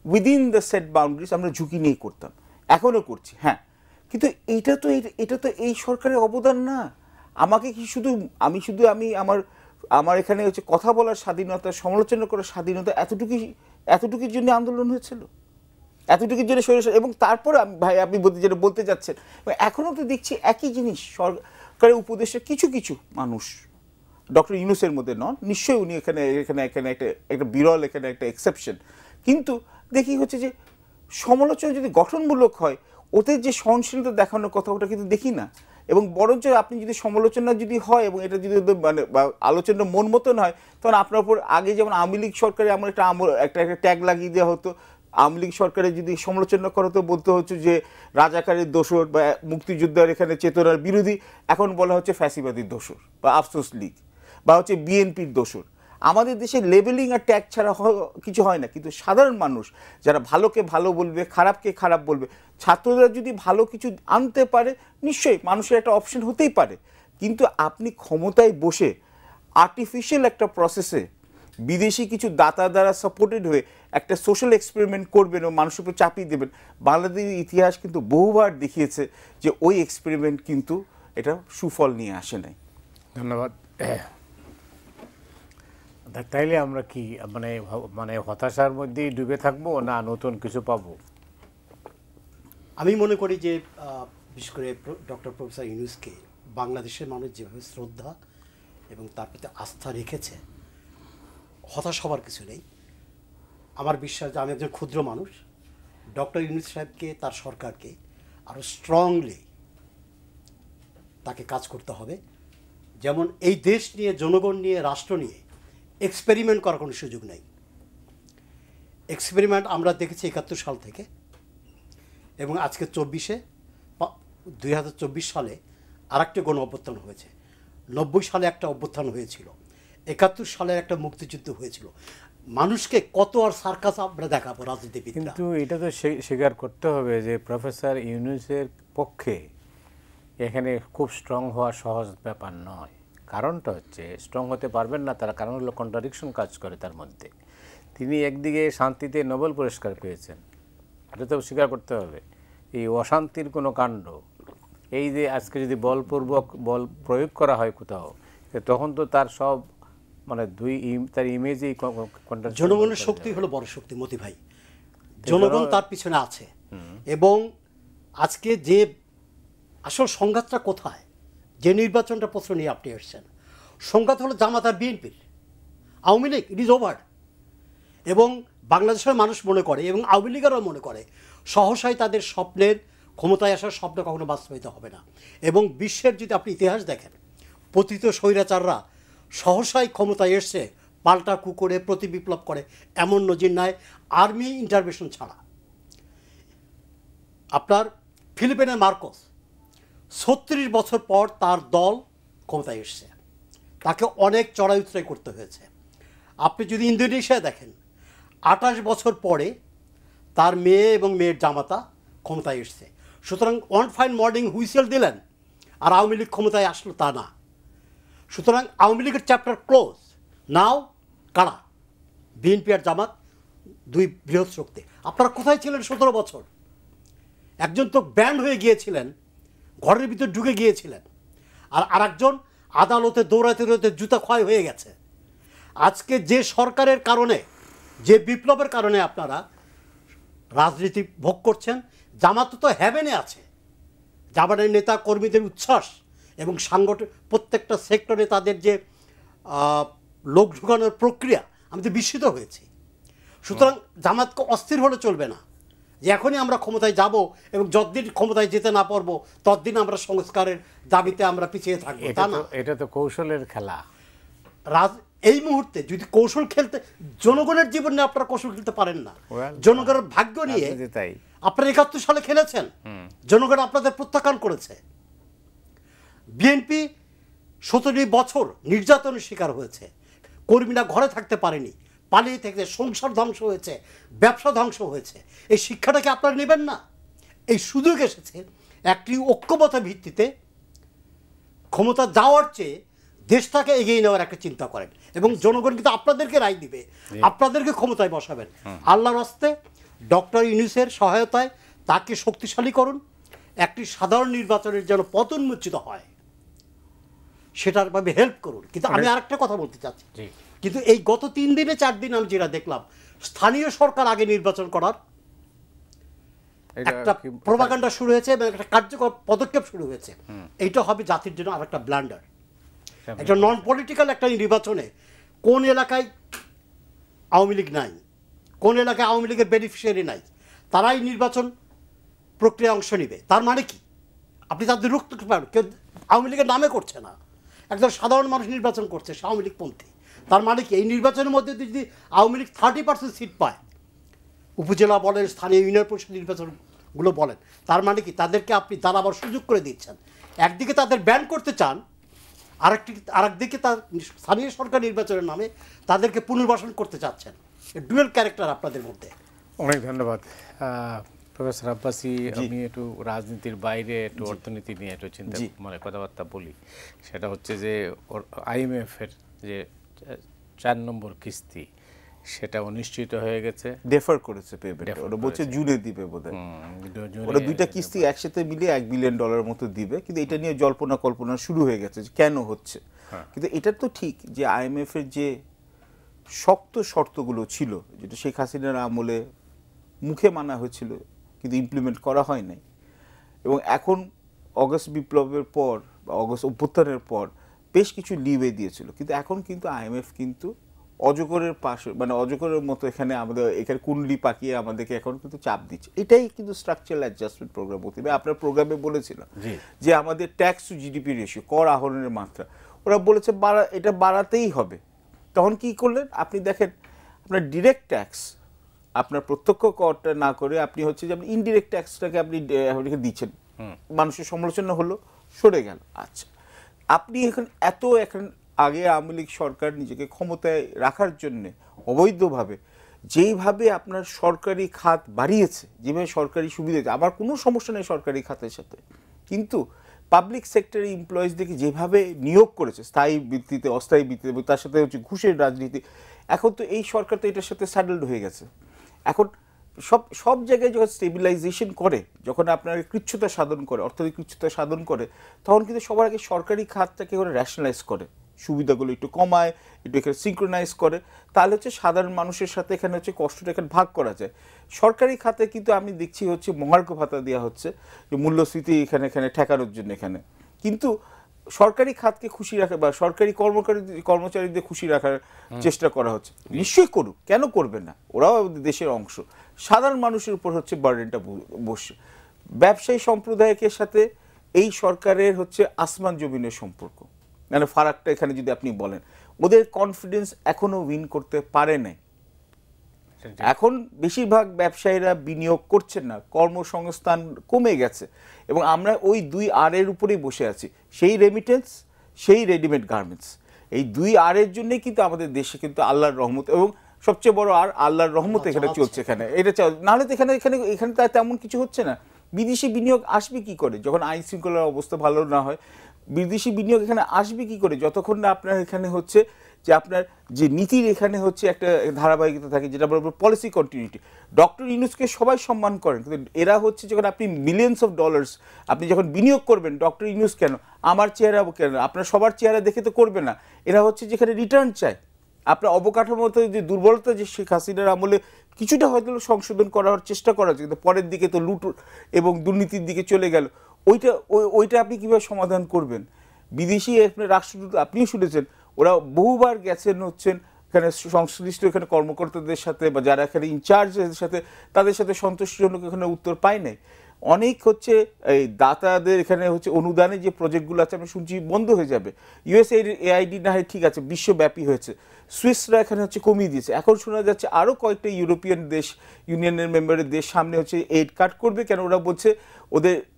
উইদিন দ্য সেট বাউন্ডারিজ আমরা ঝুঁকি নিয়ে করতাম, এখনও করছি, হ্যাঁ। কিন্তু এটা তো এই সরকারের অবদান না। আমাকে কি আমি আমার এখানে হচ্ছে কথা বলার স্বাধীনতা, সমালোচনা করার স্বাধীনতা এতটুকুর জন্য আন্দোলন হয়েছিল, এতটুকুর জন্য এবং তারপরে ভাই আপনি যেটা বলতে যাচ্ছেন, এখনও তো দেখছি একই জিনিস। সরকারের উপদেষ্টা কিছু কিছু মানুষ, ডক্টর ইউনূসের মধ্যে নন, নিশ্চয়ই উনি এখানে একটা বিরল, এখানে একটা এক্সেপশন, কিন্তু দেখি হচ্ছে যে সমালোচনা যদি গঠনমূলক হয়, ওদের যে সহনশীলতা দেখানোর কথা ওটা কিন্তু দেখি না। এবং বরঞ্চ আপনি যদি সমালোচনা যদি হয় এবং এটা যদি মানে আলোচনা মন মতন হয়, তখন আপনার উপর আগে যেমন আওয়ামী লীগ সরকারে আমার একটা ট্যাগ লাগিয়ে দেওয়া হতো, আওয়ামী লীগ সরকারের যদি সমালোচনা করা হতো বলতে হচ্ছে যে রাজাকারের দোসর বা মুক্তিযোদ্ধার এখানে চেতনার বিরোধী, এখন বলা হচ্ছে ফ্যাসিবাদীর দোসর বা আফসোস লীগ বা হচ্ছে বিএনপির দোসর। আমাদের দেশে লেবেলিং আর ট্যাগ ছাড়া কিছু হয় না, কিন্তু সাধারণ মানুষ যারা ভালোকে ভালো বলবে, খারাপকে খারাপ বলবে, ছাত্ররা যদি ভালো কিছু আনতে পারে নিশ্চয়ই মানুষের একটা অপশন হতেই পারে। কিন্তু আপনি ক্ষমতায় বসে আর্টিফিশিয়াল একটা প্রসেসে বিদেশি কিছু দাতা দ্বারা সাপোর্টেড হয়ে একটা সোশ্যাল এক্সপেরিমেন্ট করবেন ও মানুষের উপর চাপিয়ে দেবেন, বাংলাদেশের ইতিহাস কিন্তু বহুবার দেখিয়েছে যে ওই এক্সপেরিমেন্ট কিন্তু এটা সুফল নিয়ে আসে নাই। ধন্যবাদ। তাইলে আমরা কি মানে হতাশার মধ্যেই ডুবে থাকবো না নতুন কিছু পাবো? আমি মনে করি যে বিশেষ করে ডক্টর প্রফেসর ইউনূসকে বাংলাদেশের মানুষ যেভাবে শ্রদ্ধা এবং তার প্রতি আস্থা রেখেছে, হতাশ হবার কিছু নেই। আমার বিশ্বাস যে আমি একজন ক্ষুদ্র মানুষ, ডক্টর ইউনূস সাহেবকে, তার সরকারকে আরও স্ট্রংলি তাকে কাজ করতে হবে, যেমন এই দেশ নিয়ে, জনগণ নিয়ে, রাষ্ট্র নিয়ে এক্সপেরিমেন্ট করার কোনো সুযোগ নেই। এক্সপেরিমেন্ট আমরা দেখেছি 71 সাল থেকে, এবং আজকে 2024 সালে আরেকটা গণ অভ্যুত্থান হয়েছে। 90 সালে একটা অভ্যুত্থান হয়েছিল, 71 সালে একটা মুক্তিযুদ্ধ হয়েছিল। মানুষকে কত আর সার্কাস আমরা দেখাবো রাজনীতিবিদরা? কিন্তু এটা তো স্বীকার করতে হবে যে প্রফেসর ইউনূসের পক্ষে এখানে খুব স্ট্রং হওয়া সহজ ব্যাপার নয়। কারণটা হচ্ছে স্ট্রং হতে পারবেন না তারা, কারণ হলো কন্ট্রাডিকশন কাজ করে তার মধ্যে। তিনি একদিকে শান্তিতে নোবেল পুরস্কার পেয়েছেন, এটা তো স্বীকার করতে হবে। এই অশান্তির কোনো কাণ্ড, এই যে আজকে যদি বলপূর্বক বল প্রয়োগ করা হয় কোথাও, তখন তো তার সব মানে তার ইমেজেই জনগণের শক্তি হলো বড় শক্তি মতি ভাই, জনগণ তার পিছনে আছে। এবং আজকে যে আসল সংঘাতটা কোথায়, যে নির্বাচনটা প্রশ্ন নিয়ে আপনি এসছেন, সংঘাত হলো জামাত আর বিএনপির। Awami League it is over. এবং বাংলাদেশের মানুষ মনে করে, এবং আওয়ামী লীগেরও মনে করে, সহসাই তাদের স্বপ্নের ক্ষমতায় আসার স্বপ্ন কখনো বাস্তবায়িত হবে না। এবং বিশ্বের যদি আপনি ইতিহাস দেখেন, পতিত স্বৈরাচাররা সহসাই ক্ষমতায় এসছে পাল্টা কু করে, প্রতি বিপ্লব করে, এমন নজির নাই আর্মি ইন্টারভেনশন ছাড়া। আপনার ফিলিপিনের মার্কোস 36 বছর পর তার দল ক্ষমতায় এসছে, তাকে অনেক চড়াই উতরাই করতে হয়েছে। আপনি যদি ইন্দোনেশিয়া দেখেন, 28 বছর পরে তার মেয়ে এবং মেয়ের জামাতা ক্ষমতায় এসছে। সুতরাং ওয়ান ফাইন মর্নিং হুইসেল দিলেন আর আওয়ামী লীগ ক্ষমতায় আসলো তা না। সুতরাং আওয়ামী লীগের চ্যাপ্টার ক্লোজ। নাও কারা? বিএনপি আর জামাত, দুই বৃহৎ শক্তি। আপনারা কোথায় ছিলেন 17 বছর? একজন তো ব্যান্ড হয়ে গিয়েছিলেন, ঘরের ভিতর ঢুকে গিয়েছিলেন, আর আরেকজন আদালতে দৌড়াতে দৌড়াতে জুতা ক্ষয় হয়ে গেছে। আজকে যে সরকারের কারণে, যে বিপ্লবের কারণে আপনারা রাজনীতি ভোগ করছেন, জামাত তো হ্যাভেনে আছে। জামাতের নেতা কর্মীদের উচ্ছ্বাস এবং প্রত্যেকটা সেক্টরে তাদের যে লোক ঢুকানোর প্রক্রিয়া, আমি তো বিস্মিত হয়েছি। সুতরাং জামাতকে অস্থির হলে চলবে না যে এখনই আমরা ক্ষমতায় যাব এবং যতদিন ক্ষমতায় যেতে না পারবো ততদিন আমরা সংস্কারের দাবিতে আমরা পিছিয়ে থাকবো, তা না। এটা তো কৌশলের খেলা। এই মুহূর্তে যদি কৌশল খেলতে, জনগণের জীবনে আপনারা কৌশল খেলতে পারেন না। জনগণের ভাগ্য নিয়ে আপনারা 71 সালে খেলেছেন, জনগণ আপনাদের প্রত্যাখ্যান করেছে। বিএনপি 17 বছর নির্যাতনের শিকার হয়েছে, কর্মীরা ঘরে থাকতে পারেনি, পালিয়ে থেকে সংসার ধ্বংস হয়েছে, ব্যবসা ধ্বংস হয়েছে। এই শিক্ষাটাকে আপনারা নেবেন না? এই সুযোগ এসেছে একটি ঐক্যবদ্ধ ভিত্তিতে ক্ষমতা যাওয়ার চেয়ে দেশটাকে এগিয়ে নেওয়ার একটা চিন্তা করেন, এবং জনগণ কিন্তু আপনাদেরকে রায় দিবে, আপনাদেরকে ক্ষমতায় বসাবেন। আল্লাহর রাস্তে ডক্টর ইউনূসের সহায়তায় তাকে শক্তিশালী করুন, একটি সাধারণ নির্বাচনের যেন পথ উন্মোচিত হয় সেটার ভাবে হেল্প করুন। কিন্তু আমি আরেকটা কথা বলতে চাচ্ছি, কিন্তু এই গত 3 দিনে 4 দিন আমি যেটা দেখলাম, স্থানীয় সরকার আগে নির্বাচন করার একটা প্রোপাগান্ডা শুরু হয়েছে এবং একটা কার্যকর পদক্ষেপ শুরু হয়েছে। এইটা হবে জাতির জন্য আরেকটা ব্লান্ডার। একটা নন পলিটিক্যাল একটা নির্বাচনে কোন এলাকায় আওয়ামী লীগ নাই, কোন এলাকায় আওয়ামী লীগের বেনিফিশিয়ারি নাই, তারাই নির্বাচন প্রক্রিয়া অংশ নেবে। তার মানে কি? আপনি তাদের রুখতে পারেন, কেউ আওয়ামী লীগের নামে করছে না, একজন সাধারণ মানুষ নির্বাচন করছে, সে আওয়ামী লীগপন্থী। তার মানে কি? এই নির্বাচনের মধ্যে যদি আওয়ামী লীগ 30% সিট পায়, উপজেলা বলেন, স্থানীয় ইউনিয়ন পরিষদ নির্বাচনগুলো বলেন, তার মানে কি? তাদেরকে আপনি দাঁড়াবার সুযোগ করে দিচ্ছেন। একদিকে তাদের ব্যান করতে চান, আরেকদিকে তার স্থানীয় সরকার নির্বাচনের নামে তাদেরকে পুনর্বাসন করতে চাচ্ছেন। ডুয়েল ক্যারেক্টার আপনাদের মধ্যে। অনেক ধন্যবাদ প্রফেসর আব্বাসী। আমি একটু রাজনীতির বাইরে একটু অর্থনীতি নিয়ে একটু চিন্তা মানে কথাবার্তা বলি। সেটা হচ্ছে যে IMF-এর যে 4 নম্বর কিস্তি, সেটা অনিশ্চিত হয়ে গেছে, ডেফার করেছে পেমেন্ট। ওরা বলছে জুনে দিবে বোধহয়। ওরা 2টা কিস্তি একসাথে মিলিয়ে $1 বিলিয়ন মতো দিবে, কিন্তু এটা নিয়ে জল্পনা কল্পনা শুরু হয়ে গেছে যে কেন হচ্ছে। কিন্তু এটা তো ঠিক যে IMF-এর যে শক্ত শর্তগুলো ছিল, যেটা শেখ হাসিনার আমলে মুখে মানা হয়েছিল কিন্তু ইমপ্লিমেন্ট করা হয় নাই, এবং এখন অগস্ট বিপ্লবের পর বা অগস্ট অভ্যুত্থানের পর বেশ কিছু লিভে দিয়েছিল, কিন্তু এখন কিন্তু IMF কিন্তু অজগরের পাশে, মানে অজগরের মতো এখানে আমাদের এখানে কুণ্ডলি পাকিয়ে আমাদেরকে এখন কিন্তু চাপ দিচ্ছে। এটাই কিন্তু স্ট্রাকচারাল অ্যাডজাস্টমেন্ট প্রোগ্রাম হতে হবে। আপনার প্রোগ্রামে বলেছিলাম যে আমাদের ট্যাক্স টু GDP রেশিও, কর আহরণের মাত্রা, ওরা বলেছে এটা বাড়াতেই হবে। তখন কি করলেন আপনি দেখেন, আপনার ডিরেক্ট ট্যাক্স আপনার প্রত্যক্ষ করটা না করে আপনি হচ্ছে যে আপনি ইনডিরেক্ট ট্যাক্সটাকে আপনি দিচ্ছেন, মানুষের সমালোচনা হলো, সরে গেল। আচ্ছা, আপনি এখন আগে আওয়ামী লীগ সরকার নিজেকে ক্ষমতায় রাখার জন্য অবৈধভাবে যেইভাবে আপনার সরকারি খাত বাড়িয়েছে, যেভাবে সরকারি সুবিধা, আমার কোনো সমস্যা নেই সরকারি খাতের সাথে, কিন্তু পাবলিক সেক্টরে এমপ্লয়িজদেরকে যেভাবে নিয়োগ করেছে স্থায়ী ভিত্তিতে, অস্থায়ী ভিত্তিতে, এবং তার সাথে হচ্ছে ঘুষের রাজনীতি, এখন তো এই সরকার তো এটার সাথে স্যাডেলড হয়ে গেছে। এখন সব জায়গায় যখন স্টেবিলাইজেশন করে, যখন আপনার কৃচ্ছতা সাধন করে, অর্থনৈতিক কৃচ্ছতা সাধন করে, তখন কিন্তু সবার আগে সরকারি খাতটাকে করে র্যাশনালাইজ করে, সুবিধাগুলো একটু কমায়, একটু এখানে সিঙ্ক্রোনাইজ করে, তাহলে হচ্ছে সাধারণ মানুষের সাথে এখানে হচ্ছে কষ্টটা এখানে ভাগ করা যায়। সরকারি খাতে কিন্তু আমি দেখছি হচ্ছে মহার্ঘ ভাতা দেওয়া হচ্ছে, যে মূল্যস্ফীতি এখানে ঠেকানোর জন্য এখানে, কিন্তু সরকারি খাতকে খুশি রাখা বা সরকারি কর্মচারীদের খুশি রাখার চেষ্টা করা হচ্ছে। নিশ্চয়ই করুক, কেন করবে না, ওরাও দেশের অংশ। সাধারণ মানুষের উপর হচ্ছে বার্ডেনটা বসে। ব্যবসায়ী সম্প্রদায়ের সাথে এই সরকারের হচ্ছে আসমান জমিনের সম্পর্ক, মানে ফারাকটা এখানে যদি আপনি বলেন, ওদের কনফিডেন্স এখনো উইন করতে পারে নাই। এখন বেশিরভাগ ব্যবসায়ীরা বিনিয়োগ করছেন না, কর্মসংস্থান কমে গেছে, এবং আমরা ওই 2R এর উপরেই বসে আছি, সেই রেমিটেন্স, সেই রেডিমেড গার্মেন্টস। এই 2R এর জন্যই কিন্তু আমাদের দেশে কিন্তু আল্লাহর রহমত, এবং সবচেয়ে বড় আর আল্লাহর রহমত এখানে চলছে। এখানে এটা নাহলে তো এখানে তার তেমন কিছু হচ্ছে না। বিদেশি বিনিয়োগ আসবে কি করে যখন আইন শৃঙ্খলার অবস্থা ভালো না হয়? বিদেশি বিনিয়োগ এখানে আসবে কি করে যতক্ষণ না আপনার এখানে হচ্ছে যে আপনার যে নীতির এখানে হচ্ছে একটা ধারাবাহিকতা থাকে, যেটা বলবো পলিসি কন্টিনিউটি। ডক্টর ইউনূসকে সবাই সম্মান করেন, কিন্তু এরা হচ্ছে যখন আপনি মিলিয়নস অফ ডলার্স আপনি যখন বিনিয়োগ করবেন, ডক্টর ইউনূস কেন, আমার চেহারা কেন, আপনার সবার চেহারা দেখে তো করবে না। এরা হচ্ছে যেখানে রিটার্ন চায়, আপনার অবকাঠামোতে যে দুর্বলতা, যে শেখ হাসিনার আমলে কিছুটা হয়তো সংশোধন করার চেষ্টা করা হচ্ছে, কিন্তু পরের দিকে তো লুট এবং দুর্নীতির দিকে চলে গেল। ওইটা আপনি কীভাবে সমাধান করবেন? বিদেশি রাষ্ট্রদূত আপনিও শুনেছেন, ওরা বহুবার গেছেন হচ্ছেন এখানে সংশ্লিষ্ট এখানে কর্মকর্তাদের সাথে বা যারা এখানে ইনচার্জের সাথে, তাদের সাথে সন্তোষজনক এখানে উত্তর পায় নাই। অনেক হচ্ছে এই দাতাদের এখানে হচ্ছে অনুদানে যে প্রজেক্টগুলো আছে আমি শুনছি বন্ধ হয়ে যাবে। USAID না হয় ঠিক আছে, বিশ্বব্যাপী হয়েছে, সুইসরা এখানে হচ্ছে কমিয়ে দিয়েছে। এখন শোনা যাচ্ছে আরও কয়েকটা ইউরোপিয়ান দেশ, ইউনিয়নের মেম্বারের দেশ সামনে হচ্ছে এইড কাট করবে, কেন ওরা বলছে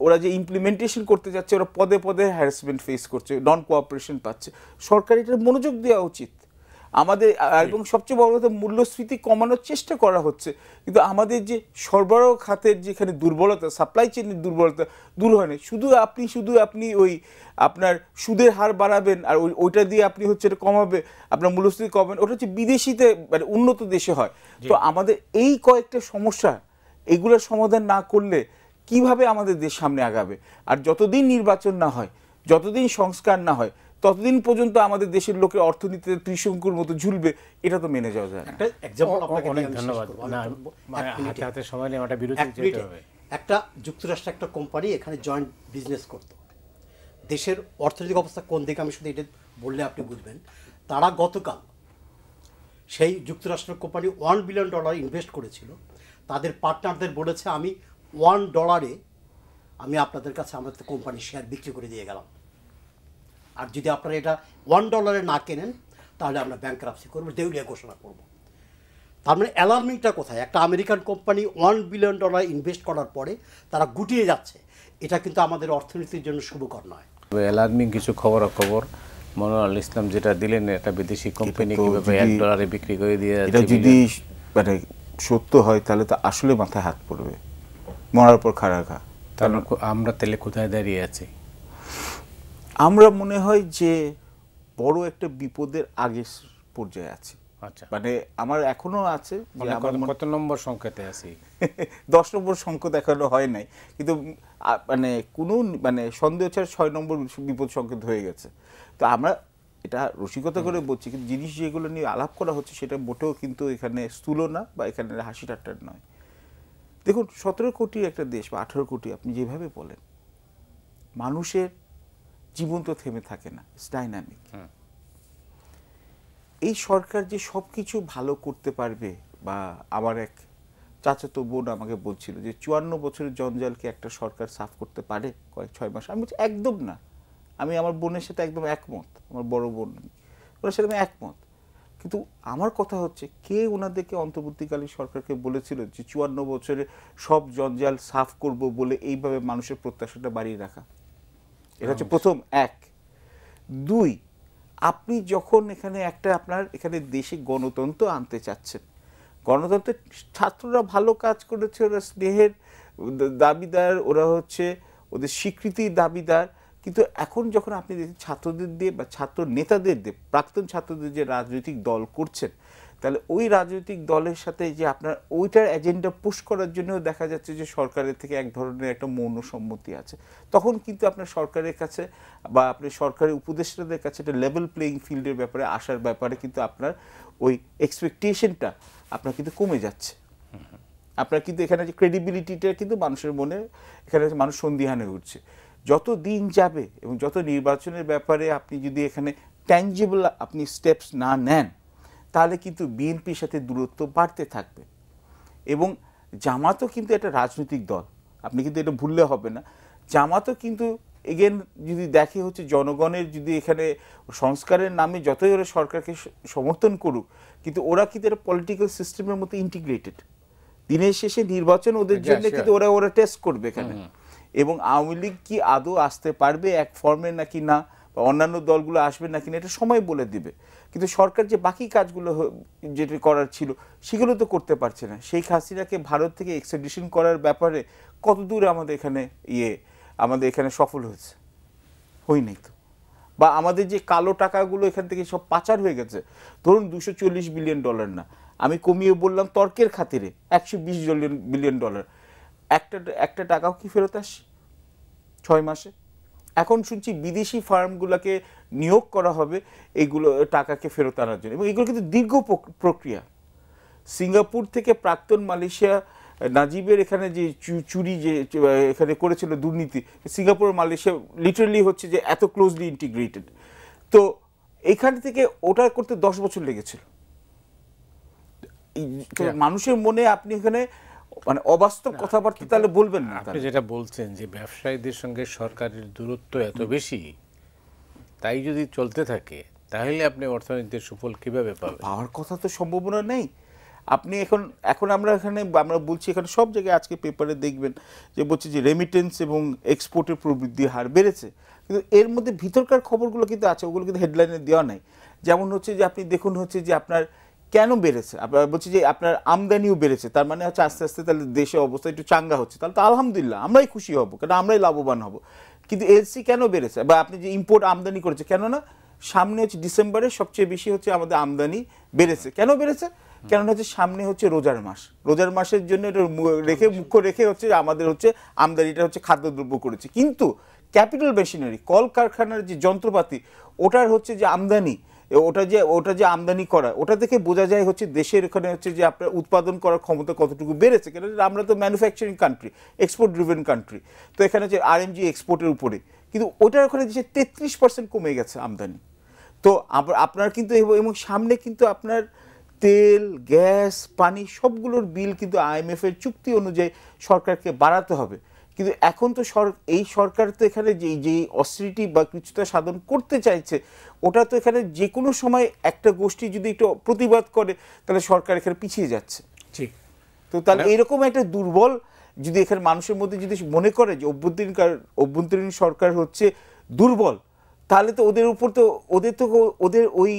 ওরা যে ইমপ্লিমেন্টেশন করতে যাচ্ছে ওরা পদে পদে হ্যারাসমেন্ট ফেস করছে, নন কোঅপারেশন পাচ্ছে। সরকার এটার মনোযোগ দেওয়া উচিত আমাদের। এবং সবচেয়ে বড় কথা, মূল্যস্ফীতি কমানোর চেষ্টা করা হচ্ছে, কিন্তু আমাদের যে সরবরাহ খাতের যেখানে দুর্বলতা, সাপ্লাই চেনের দুর্বলতা দূর হয় না। শুধু আপনি ওই আপনার সুদের হার বাড়াবেন আর ওইটা দিয়ে আপনি হচ্ছে এটা কমাবে, আপনার মূল্যস্ফীতি কমাবেন, ওটা হচ্ছে বিদেশিতে মানে উন্নত দেশে হয়। তো আমাদের এই কয়েকটা সমস্যা, এগুলোর সমাধান না করলে কিভাবে আমাদের দেশ সামনে আগাবে? আর যতদিন নির্বাচন না হয়, যতদিন সংস্কার না হয়, ততদিন পর্যন্ত আমাদের দেশের লোকের অর্থনীতিতে ত্রিশঙ্কুর মতো ঝুলবে, এটা তো মেনে যাওয়া যায় না। অনেক ধন্যবাদ। হাতে সময় নিয়ে একটা বিরতি যেতে হবে। একটা যুক্তরাষ্ট্র একটা কোম্পানি এখানে জয়েন্ট বিজনেস করত, দেশের অর্থনৈতিক অবস্থা কোন দিকে আমি শুধু এটা বললে আপনি বুঝবেন। তারা গতকাল সেই যুক্তরাষ্ট্রের কোম্পানি $1 বিলিয়ন ইনভেস্ট করেছিল, তাদের পার্টনারদের বলেছে আমি $1 আমি আপনাদের কাছে আমাদের কোম্পানির শেয়ার বিক্রি করে দিয়ে গেলাম, আর যদি আপনারা এটা $1 না কেনেন তাহলে আমরা ব্যাংকরাপসি করবো, দেউলিয়া ঘোষণা করব। তার মানে অ্যালার্মিংটা কোথায়? একটা আমেরিকান কোম্পানি $1 বিলিয়ন ইনভেস্ট করার পরে তারা গুটিয়ে যাচ্ছে, এটা কিন্তু আমাদের অর্থনীতির জন্য শুভকর নয়। অ্যালার্মিং কিছু খবর মনোয়ার ইসলাম যেটা দিলেন, একটা বিদেশি কোম্পানি কিভাবে $1 বিক্রি করে দিয়ে, এটা যদি মানে সত্য হয় তাহলে তো আসলে মাথায় হাত পড়বে, মরার পর খাড়া ঘা। কারণ আমরা তাহলে কোথায় দাঁড়িয়ে আছি? আমরা মনে হয় যে বড় একটা বিপদের আগের পর্যায়ে আছি। আচ্ছা, মানে আমার এখনো আছে যে কত নম্বর সংকেতে আছি? 10 নম্বর সংকেত এখনো হয় নাই, কিন্তু মানে কোনো মানে সন্দেহ ছাড়া 6 নম্বর বিপদ সংকেত হয়ে গেছে। তো আমরা এটা রসিকতা করে বলছি, কিন্তু জিনিস যেগুলো নিয়ে আলাপ করা হচ্ছে সেটা মোটেও কিন্তু এখানে স্থূল না বা এখানে হাসি ঠাট্টার নয়। দেখুন 17 কোটি একটা দেশ বা 18 কোটি আপনি যেভাবে বলেন, মানুষের জীবন তো থেমে থাকে না, ইটস ডাইনামিক। এই সরকার যে সব কিছু ভালো করতে পারবে, বা আমার এক চাচাতো বোন আমাকে বলছিল যে 54 বছরের জঞ্জালকে একটা সরকার সাফ করতে পারে কয়েক 6 মাস। আমি বলছি একদম না, আমি আমার বোনের সাথে একদম একমত, আমার বড় বোন, ওনার সাথে আমি একমত। কিন্তু আমার কথা হচ্ছে, কে ওনাদেরকে অন্তর্বর্তীকালীন সরকারকে বলেছিল যে 54 বছরে সব জঞ্জাল সাফ করব বলে এইভাবে মানুষের প্রত্যাশাটা বাড়িয়ে রাখা? এটা হচ্ছে প্রথম। এক। দুই, আপনি যখন এখানে একটা আপনার এখানে দেশে গণতন্ত্র আনতে চাচ্ছেন, গণতন্ত্রের ছাত্ররা ভালো কাজ করেছে, ওরা স্নেহের দাবিদার, ওরা হচ্ছে ওদের স্বীকৃতির দাবিদার, কিন্তু এখন যখন আপনি ছাত্রদের দিয়ে বা ছাত্র নেতাদের দিয়ে, প্রাক্তন ছাত্রদের যে রাজনৈতিক দল করছেন, তাহলে ওই রাজনৈতিক দলের সাথে যে আপনার ওইটার এজেন্ডা পুশ করার জন্য দেখা যাচ্ছে যে সরকারের থেকে এক ধরনের একটা মৌন সম্মতি আছে, তখন কিন্তু আপনার সরকারের কাছে বা আপনি সরকারের উপদেষ্টাদের কাছে একটা লেভেল প্লেয়িং ফিল্ডের ব্যাপারে আসার ব্যাপারে কিন্তু আপনার ওই এক্সপেকটেশনটা আপনার কিন্তু কমে যাচ্ছে। আপনার কিন্তু এখানে যে ক্রেডিবিলিটিটা কিন্তু মানুষের মনে এখানে মানুষ সন্দিহান হয়ে উঠছে। যত দিন যাবে এবং যত নির্বাচনের ব্যাপারে আপনি যদি এখানে ট্যাঞ্জিবল আপনি স্টেপস না নেন, তাহলে কিন্তু বিএনপির সাথে দূরত্ব বাড়তে থাকবে। এবং জামাতও কিন্তু একটা রাজনৈতিক দল, আপনি কিন্তু এটা ভুললে হবে না। জামাতও কিন্তু এগেন যদি দেখে হচ্ছে জনগণের যদি এখানে সংস্কারের নামে যতই ওরা সরকারকে সমর্থন করুক, কিন্তু ওরা কিন্তু একটা পলিটিক্যাল সিস্টেমের মতো ইন্টিগ্রেটেড। দিনের শেষে নির্বাচন ওদের জন্য কিন্তু ওরা টেস্ট করবে এখানে। এবং আওয়ামী লীগ কি আদৌ আসতে পারবে এক ফর্মে নাকি না, বা অন্যান্য দলগুলো আসবে নাকি না, এটা সময় বলে দিবে। কিন্তু সরকার যে বাকি কাজগুলো যেটা করার ছিল সেগুলো তো করতে পারছে না। শেখ হাসিনাকে ভারত থেকে এক্সট্রাডিশন করার ব্যাপারে কতদূর আমাদের এখানে সফল হয়েছে? হয়নি তো। বা আমাদের যে কালো টাকাগুলো এখান থেকে সব পাচার হয়ে গেছে, ধরুন $240 বিলিয়ন না, আমি কমিয়ে বললাম তর্কের খাতিরে $120 বিলিয়ন, একটা টাকাও কি ফেরত আসে 6 মাসে? এখন শুনছি বিদেশি ফার্মগুলোকে নিয়োগ করা হবে এইগুলো টাকাকে ফেরত আনার জন্য, এবং এগুলো কিন্তু দীর্ঘ প্রক্রিয়া। সিঙ্গাপুর থেকে প্রাক্তন মালয়েশিয়া নাজিবের এখানে যে চুরি যে এখানে করেছিল দুর্নীতি, সিঙ্গাপুর মালয়েশিয়া লিটারালি হচ্ছে যে এত ক্লোজলি ইন্টিগ্রেটেড, তো এখান থেকে ওটা করতে 10 বছর লেগেছিল। তো মানুষের মনে আপনি এখানে মানে অবাস্তব কথাবার্তা তাহলে বলবেন না। আপনি যেটা বলছেন যে ব্যবসায়ীদের সঙ্গে সরকারের দূরত্ব এত বেশি, তাই যদি চলতে থাকে তাহলে আপনি অর্থনীতির সুফল কিভাবে পাবেন? পাওয়ার কথা তো সম্ভাবনা নেই। আপনি এখন আমরা বলছি এখানে সব জায়গায় আজকে পেপারে দেখবেন যে বলছে যে রেমিটেন্স এবং এক্সপোর্টের প্রবৃদ্ধির হার বেড়েছে, কিন্তু এর মধ্যে ভিতরকার খবরগুলো কিন্তু আছে, ওগুলো কিন্তু হেডলাইনে দেওয়া নাই। যেমন হচ্ছে যে আপনি দেখুন হচ্ছে যে আপনার কেন বেড়েছে, আপনার বলছি যে আপনার আমদানিও বেড়েছে, তার মানে হচ্ছে আস্তে আস্তে তাহলে দেশের অবস্থা একটু চাঙ্গা হচ্ছে, তাহলে তো আলহামদুলিল্লাহ আমরাই খুশি হব, কারণ আমরাই লাভবান হব। কিন্তু এলসি কেন বেড়েছে, বা আপনি যে ইম্পোর্ট আমদানি করেছে কেন না? সামনে হচ্ছে ডিসেম্বরে সবচেয়ে বেশি হচ্ছে আমাদের আমদানি বেড়েছে। কেন বেড়েছে? কেননা হচ্ছে সামনে হচ্ছে রোজার মাস, রোজার মাসের জন্য এটা মুখ্য রেখে হচ্ছে আমাদের হচ্ছে আমদানিটা হচ্ছে খাদ্যদ্রব্য করেছে। কিন্তু ক্যাপিটাল মেশিনারি, কলকারখানার যে যন্ত্রপাতি, ওটার হচ্ছে যে আমদানি, ওটা যে আমদানি করা, ওটা থেকে বোঝা যায় হচ্ছে দেশের এখানে হচ্ছে যে আপনার উৎপাদন করার ক্ষমতা কতটুকু বেড়েছে। কেন আমরা তো manufacturing country, export driven country, তো এখানে হচ্ছে আরএমজি এক্সপোর্টের উপরে, কিন্তু ওটার ওখানে দেশে 33% কমে গেছে আমদানি। তো আপনার কিন্তু এবং সামনে কিন্তু আপনার তেল, গ্যাস, পানি সবগুলোর বিল কিন্তু IMF এর চুক্তি অনুযায়ী সরকারকে বাড়াতে হবে। কিন্তু এখন তো এই সরকার তো এখানে যে অস্ট্রিটি বা কিছুটা সাধন করতে চাইছে, ওটা তো এখানে যে কোনো সময় একটা গোষ্ঠী যদি একটু প্রতিবাদ করে তাহলে সরকার এখানে পিছিয়ে যাচ্ছে। ঠিক। তো তাহলে এইরকম একটা দুর্বল যদি এখানে মানুষের মধ্যে যদি মনে করে যে অভ্যন্তরীণ সরকার হচ্ছে দুর্বল, তাহলে তো ওদের ওই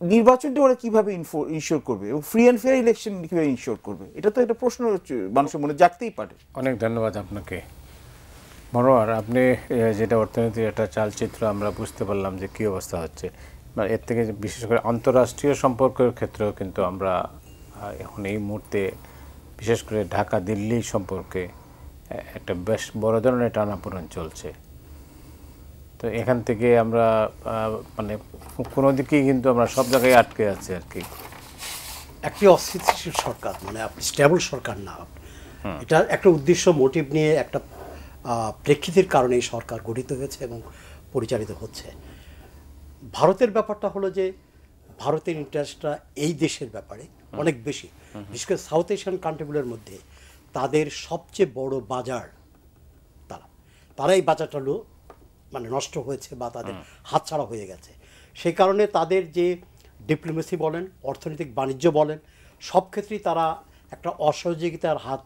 নির্বাচনটা ওরা কিভাবে ইনশিওর করবে এবং ফ্রি অ্যান্ড ফেয়ার ইলেকশন কিভাবে ইনশিওর করবে? এটা তো একটা প্রশ্ন মানুষের মনে জাগতেই পারে। অনেক ধন্যবাদ আপনাকে মনোয়ার। আপনি যেটা অর্থনীতির একটা চালচিত্র আমরা বুঝতে পারলাম যে কী অবস্থা হচ্ছে, এর থেকে বিশেষ করে আন্তঃরাষ্ট্রীয় সম্পর্কের ক্ষেত্রেও কিন্তু আমরা এখন এই মুহূর্তে বিশেষ করে ঢাকা দিল্লি সম্পর্কে একটা বেশ বড় ধরনের টানাপোড়েন চলছে। তো এখান থেকে আমরা মানে কোনো দিকেই কিন্তু আমরা সব জায়গায় আটকে আছি আর কি। একটি অস্থিতিশীল সরকার, মানে আপনি স্টেবল সরকার না, এটা একটা উদ্দেশ্য মোটিভ নিয়ে একটা প্রেক্ষিতের কারণে এই সরকার গঠিত হয়েছে এবং পরিচালিত হচ্ছে। ভারতের ব্যাপারটা হলো যে ভারতের ইন্টারেস্টটা এই দেশের ব্যাপারে অনেক বেশি, বিশেষ করে সাউথ এশিয়ান কান্ট্রিগুলোর মধ্যে তাদের সবচেয়ে বড় বাজার তারা এই বাজারটা হলো মানে নষ্ট হয়েছে বা তাদের হাতছাড়া হয়ে গেছে। সেই কারণে তাদের যে ডিপ্লোমেসি বলেন, অর্থনৈতিক বাণিজ্য বলেন, সব ক্ষেত্রেই তারা একটা অসহযোগিতার হাত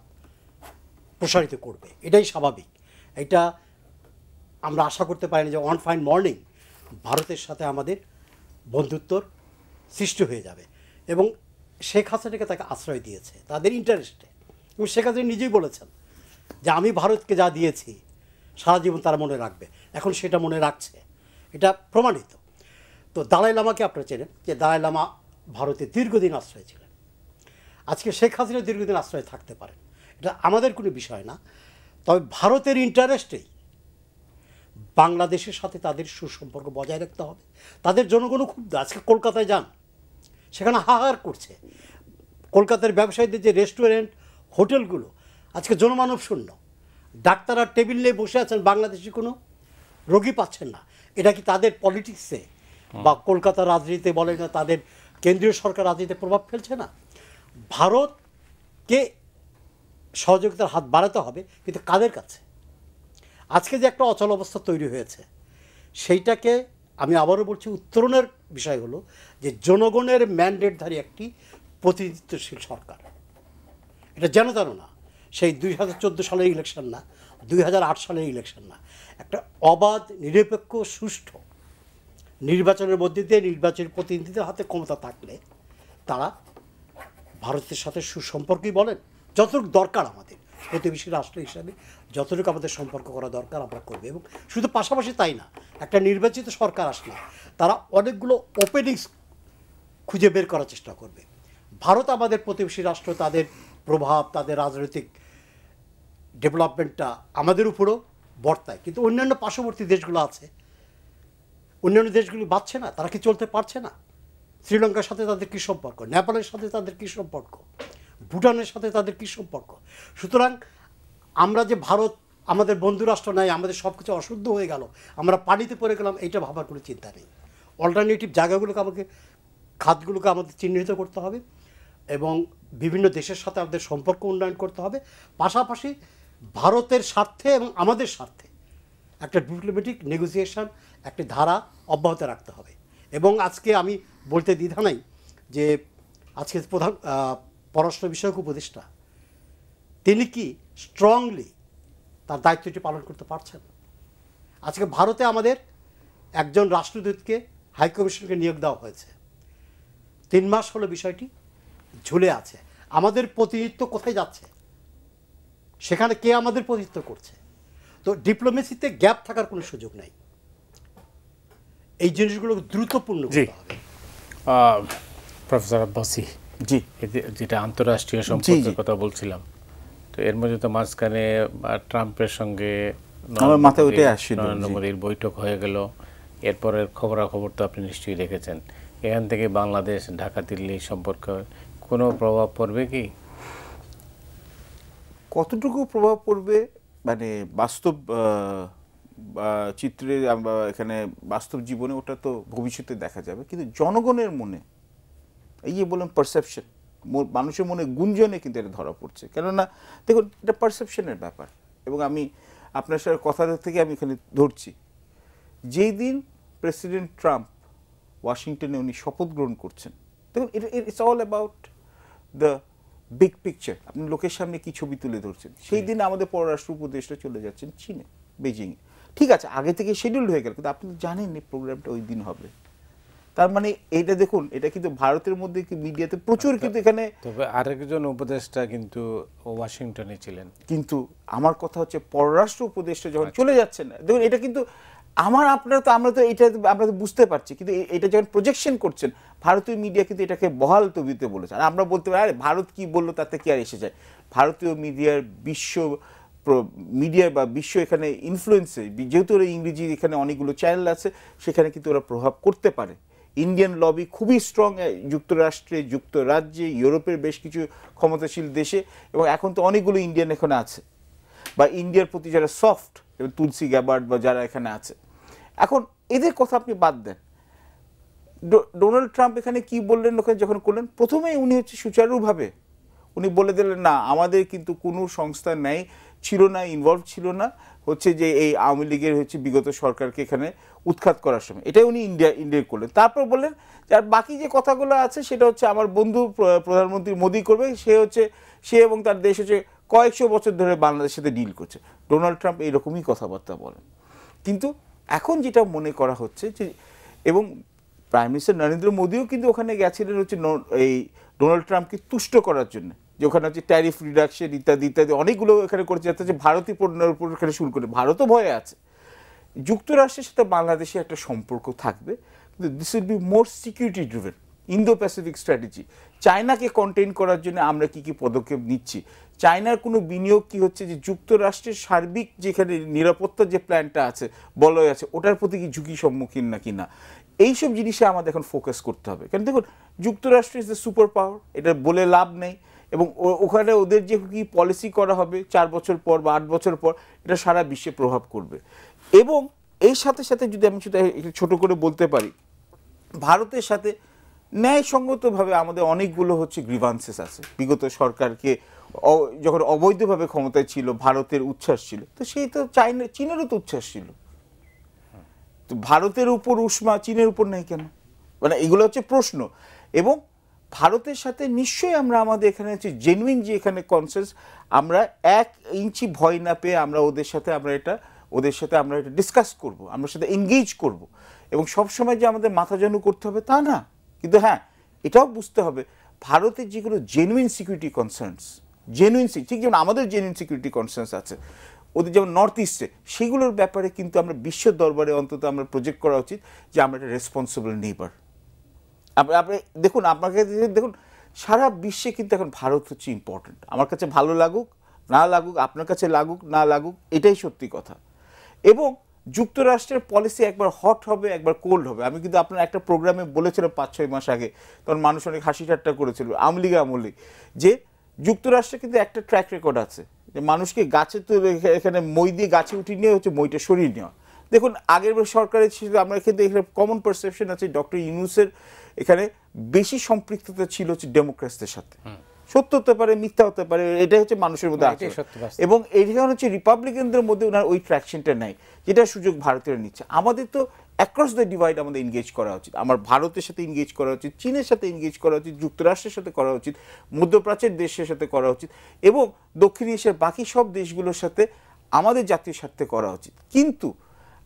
প্রসারিত করবে, এটাই স্বাভাবিক। এটা আমরা আশা করতে পারি না যে ওয়ান ফাইন মর্নিং ভারতের সাথে আমাদের বন্ধুত্বর সৃষ্টি হয়ে যাবে। এবং শেখ হাসিনাকে তাকে আশ্রয় দিয়েছে তাদের ইন্টারেস্টে, এবং শেখ হাসিনা নিজেই বলেছেন যে আমি ভারতকে যা দিয়েছি সারা জীবন তারা মনে রাখবে, এখন সেটা মনে রাখছে, এটা প্রমাণিত। তো দালাই লামাকে আপনারা চেনেন যে দালাই লামা ভারতে দীর্ঘদিন আশ্রয় ছিলেন, আজকে শেখ হাসিনা দীর্ঘদিন আশ্রয় থাকতে পারেন, এটা আমাদের কোনো বিষয় না। তবে ভারতের ইন্টারেস্টেই বাংলাদেশের সাথে তাদের সুসম্পর্ক বজায় রাখতে হবে। তাদের জনগণও খুব, আজকে কলকাতায় যান, সেখানে হাহাকার করছে। কলকাতার ব্যবসায়ীদের যে রেস্টুরেন্ট, হোটেলগুলো আজকে জনমানব শূন্য, ডাক্তাররা টেবিল নিয়ে বসে আছেন, বাংলাদেশি কোনো রোগী পাচ্ছেন না। এটা কি তাদের পলিটিক্সে বা কলকাতার রাজনীতিতে বলে না, তাদের কেন্দ্রীয় সরকার রাজনীতিতে প্রভাব ফেলছে না? ভারতকে সহযোগিতার হাত বাড়াতে হবে, কিন্তু কাদের কাছে? আজকে যে একটা অচল অবস্থা তৈরি হয়েছে, সেইটাকে আমি আবারও বলছি, উত্তরণের বিষয় হলো যে জনগণের ম্যান্ডেটধারী একটি প্রতিনিধিত্বশীল সরকার। এটা যেন তেন না, সেই 2014 সালের ইলেকশন না, 2008 সালের ইলেকশন না, একটা অবাধ, নিরপেক্ষ, সুষ্ঠু নির্বাচনের মধ্যে দিয়ে নির্বাচনের প্রতিনিধিদের হাতে ক্ষমতা থাকলে তারা ভারতের সাথে সুসম্পর্কই বলেন, যতটুকু দরকার আমাদের প্রতিবেশী রাষ্ট্র হিসাবে যতটুকু আমাদের সম্পর্ক করা দরকার আমরা করবো। এবং শুধু পাশাপাশি তাই না, একটা নির্বাচিত সরকার আসলে তারা অনেকগুলো ওপেনিংস খুঁজে বের করার চেষ্টা করবে। ভারত আমাদের প্রতিবেশী রাষ্ট্র, তাদের প্রভাব, তাদের রাজনৈতিক ডেভেলপমেন্টটা আমাদের উপরও বর্তায়, কিন্তু অন্যান্য পার্শ্ববর্তী দেশগুলো আছে, অন্যান্য দেশগুলি বাঁচছে না, তারা কি চলতে পারছে না? শ্রীলঙ্কার সাথে তাদের কী সম্পর্ক, নেপালের সাথে তাদের কী সম্পর্ক, ভুটানের সাথে তাদের কী সম্পর্ক? সুতরাং আমরা যে ভারত আমাদের বন্ধু রাষ্ট্র নাই, আমাদের সব কিছু অশুদ্ধ হয়ে গেল, আমরা পানিতে পড়ে গেলাম, এইটা ভাবার কোনো চিন্তা নেই। অল্টারনেটিভ জায়গাগুলোকে খাতগুলোকে আমাদের চিহ্নিত করতে হবে এবং বিভিন্ন দেশের সাথে আমাদের সম্পর্ক উন্নয়ন করতে হবে। পাশাপাশি ভারতের স্বার্থে এবং আমাদের স্বার্থে একটা ডিপ্লোম্যাটিক নেগোসিয়েশন, একটি ধারা অব্যাহত রাখতে হবে। এবং আজকে আমি বলতে দ্বিধা নাই যে আজকে প্রধান পররাষ্ট্র বিষয়ক উপদেষ্টা তিনি কি স্ট্রংলি তার দায়িত্বটি পালন করতে পারছেন? আজকে ভারতে আমাদের একজন রাষ্ট্রদূতকে হাইকমিশনকে নিয়োগ দেওয়া হয়েছে, 3 মাস হলো বিষয়টি ঝুলে আছে। আমাদের প্রতিনিধিত্ব কোথায় যাচ্ছে? সেখানে কে আমাদের প্রতিনিধিত্ব করছে? তো ডিপ্লোমেসিতে গ্যাপ থাকার কোনো সুযোগ নেই, এই জিনিসগুলো দ্রুতপূর্ণ করতে হবে। প্রফেসর আব্বাসি, জি, যেটা আন্তঃরাষ্ট্রীয় সম্পর্কের কথা বলছিলাম, তো এর মধ্যে তো মাঝখানে ট্রাম্পের সঙ্গে আমার মাথায় ওইটাই আসছিল, নরেন্দ্র মোদীর বৈঠক হয়ে গেল। এরপরের খবরাখবর তো আপনি নিশ্চয়ই দেখেছেন। এখান থেকে বাংলাদেশ ঢাকা দিল্লি সম্পর্কে কোনো প্রভাব পড়বে কি? কতটুকু প্রভাব পড়বে মানে বাস্তব চিত্রে, এখানে বাস্তব জীবনে ওটা তো ভবিষ্যতে দেখা যাবে, কিন্তু জনগণের মনে এই যে বললাম পারসেপশন, মানুষের মনে গুঞ্জনে কিন্তু এটা ধরা পড়ছে। কেননা দেখুন, এটা পারসেপশনের ব্যাপার। এবং আমি আপনার সাথে কথা থেকে আমি এখানে ধরছি, যেই দিন প্রেসিডেন্ট ট্রাম্প ওয়াশিংটনে উনি শপথ গ্রহণ করছেন, দেখুন it's all about the big picture. আপনি লোকের সামনে কি ছবি তুলে ধরছেন। সেই দিন আমাদের পররাষ্ট্র উপদেষ্টা চলে যাচ্ছেন চীনে, বেজিংয়ে। ঠিক আছে, আগে থেকে শিডিউল হয়ে গেল, কিন্তু আপনি তো জানেন এই প্রোগ্রামটা ওই দিন হবে। তার মানে এইটা দেখুন, এটা কিন্তু ভারতের মধ্যে কি মিডিয়াতে প্রচুর, কিন্তু এখানে তবে আরেকজন উপদেষ্টা কিন্তু ওয়াশিংটনে ছিলেন। কিন্তু আমার কথা হচ্ছে পররাষ্ট্র উপদেষ্টা যখন চলে যাচ্ছেন, দেখুন এটা কিন্তু আমরা তো এটা আমরা তো বুঝতে পারছি, কিন্তু এটা যখন প্রজেকশন করছেন ভারতীয় মিডিয়া কিন্তু এটাকে বহাল তবিতে বলেছে। আর আমরা বলতে পারি আরে ভারত কি বললো তাতে কি আর এসে যায়। ভারতীয় মিডিয়ার মিডিয়া বা বিশ্ব এখানে ইনফ্লুয়েন্সে, যেহেতু ওরা ইংরেজি এখানে অনেকগুলো চ্যানেল আছে, সেখানে কিন্তু ওরা প্রভাব করতে পারে। ইন্ডিয়ান লবি খুবই স্ট্রং যুক্তরাষ্ট্রে, যুক্তরাজ্যে, ইউরোপের বেশ কিছু ক্ষমতাশীল দেশে, এবং এখন তো অনেকগুলো ইন্ডিয়ান এখানে আছে, বা ইন্ডিয়ার প্রতি যারা সফট, তুলসী গ্যাবার্ড বা যারা এখানে আছে। এখন এদের কথা আপনি বাদ দেন, ডোনাল্ড ট্রাম্প এখানে কি বললেন ওখানে যখন করলেন, প্রথমেই উনি হচ্ছে সুচারুভাবে উনি বলে দিলেন না আমাদের কিন্তু কোনো সংস্থা নেই ছিল না, ইনভলভ ছিল না হচ্ছে যে এই আওয়ামী লীগের হচ্ছে বিগত সরকারকে এখানে উৎখাত করার সময়। এটাই উনি ইন্ডিয়া করলেন। তারপর বললেন যে আর বাকি যে কথাগুলো আছে সেটা হচ্ছে আমার বন্ধু প্রধানমন্ত্রী মোদি করবে, সে এবং তার দেশ হচ্ছে কয়েকশো বছর ধরে বাংলাদেশের সাথে ডিল করছে। ডোনাল্ড ট্রাম্প এইরকমই কথাবার্তা বলেন। কিন্তু এখন যেটা মনে করা হচ্ছে যে, এবং প্রাইম মিনিস্টার নরেন্দ্র মোদিও কিন্তু ওখানে গেছিলেন হচ্ছে এই ডোনাল্ড ট্রাম্পকে তুষ্ট করার জন্য, যে ওখানে হচ্ছে ট্যারিফ রিডাকশন ইত্যাদি ইত্যাদি অনেকগুলো এখানে করেছে, যাতে হচ্ছে ভারতীয় পণ্যের উপর এখানে শুরু করে। ভারতও ভয়ে আছে যুক্তরাষ্ট্রের সাথে বাংলাদেশের একটা সম্পর্ক থাকবে, কিন্তু this will be more security driven Indo Pacific strategy. চায়নাকে কন্টেইন করার জন্য আমরা কি কি পদক্ষেপ নিচ্ছি, চায়নার কোনো বিনিয়োগ কি হচ্ছে, যে যুক্তরাষ্ট্রের সার্বিক যেখানে নিরাপত্তার যে প্ল্যানটা আছে, বলয় আছে, ওটার প্রতি কি ঝুঁকি সম্মুখীন নাকি না, এইসব জিনিসে আমাদের এখন ফোকাস করতে হবে। কারণ দেখুন যুক্তরাষ্ট্র ইজ দ্য সুপার পাওয়ার, এটা বলে লাভ নেই। এবং ওখানে ওদের যে কি পলিসি করা হবে 4 বছর পর বা 8 বছর পর, এটা সারা বিশ্বে প্রভাব করবে। এবং এই সাথে সাথে যদি আমি সেটা একটু ছোট করে বলতে পারি, ভারতের সাথে ন্যায়সঙ্গতভাবে আমাদের অনেকগুলো হচ্ছে গ্রিভান্সেস আছে। বিগত সরকারকে যখন অবৈধভাবে ক্ষমতায় ছিল ভারতের উচ্ছ্বাস ছিল, তো সেই তো চীনেরও তো উচ্ছ্বাস ছিল। তো ভারতের উপর উষ্মা চীনের উপর নেই কেন? মানে এগুলো হচ্ছে প্রশ্ন। এবং ভারতের সাথে নিশ্চয়ই আমরা আমাদের এখানে হচ্ছে জেনুইন যে এখানে কনসেন্স, আমরা 1 ইঞ্চি ভয় না পেয়ে আমরা ওদের সাথে আমরা এটা ডিসকাস করব, আমরা সাথে এনগেজ করব। এবং সবসময় যে আমাদের মাথা জানু করতে হবে তা না, কিন্তু হ্যাঁ এটাও বুঝতে হবে ভারতের যেগুলো জেনুইন সিকিউরিটি কনসার্নস, ঠিক যেমন আমাদের জেনুইন সিকিউরিটি কনসার্নস আছে ওদের, যেমন নর্থ ইস্টে, সেগুলোর ব্যাপারে কিন্তু আমরা বিশ্ব দরবারে অন্তত আমরা প্রজেক্ট করা উচিত যে আমরা একটা রেসপন্সিবল নেইবার। আপনি দেখুন, আপনাকে দেখুন সারা বিশ্বে কিন্তু এখন ভারত হচ্ছে ইম্পর্টেন্ট। আমার কাছে ভালো লাগুক না লাগুক, আপনার কাছে লাগুক না লাগুক, এটাই সত্যি কথা। এবং যুক্তরাষ্ট্রের পলিসি একবার হট হবে, একবার কোল্ড হবে। আমি কিন্তু আপনার একটা প্রোগ্রামে বলেছিলাম 5-6 মাস আগে, তখন মানুষ অনেক হাসি ঠাট্টা করেছিল আওয়ামী লীগ আমলে, যে যুক্তরাষ্ট্রে কিন্তু একটা ট্র্যাক রেকর্ড আছে যে মানুষকে গাছে তো এখানে মই দিয়ে গাছে উঠিয়ে নিয়ে হচ্ছে মইটা সরিয়ে নেওয়া। দেখুন আগের সরকারের ছিল, আমরা কিন্তু এখানে কমন পারসেপশন আছে ডক্টর ইউনূসের এখানে বেশি সম্পৃক্ততা ছিল হচ্ছে ডেমোক্রেটসদের সাথে। সত্য হতে পারে, মিথ্যা হতে পারে, এটাই হচ্ছে মানুষের মধ্যে আছে। এবং এইখানে হচ্ছে রিপাবলিকানদের মধ্যে ওনার ওই ট্র্যাকশনটা নেই, যেটা সুযোগ ভারতীয়রা নিচ্ছে। আমাদের তো অ্যাক্রস দ্য ডিভাইড আমাদের এনগেজ করা উচিত। আমার ভারতের সাথে এনগেজ করা উচিত, চীনের সাথে এনগেজ করা উচিত, যুক্তরাষ্ট্রের সাথে করা উচিত, মধ্যপ্রাচ্যের দেশের সাথে করা উচিত, এবং দক্ষিণ এশিয়ার বাকি সব দেশগুলোর সাথে আমাদের জাতীয় স্বার্থে করা উচিত। কিন্তু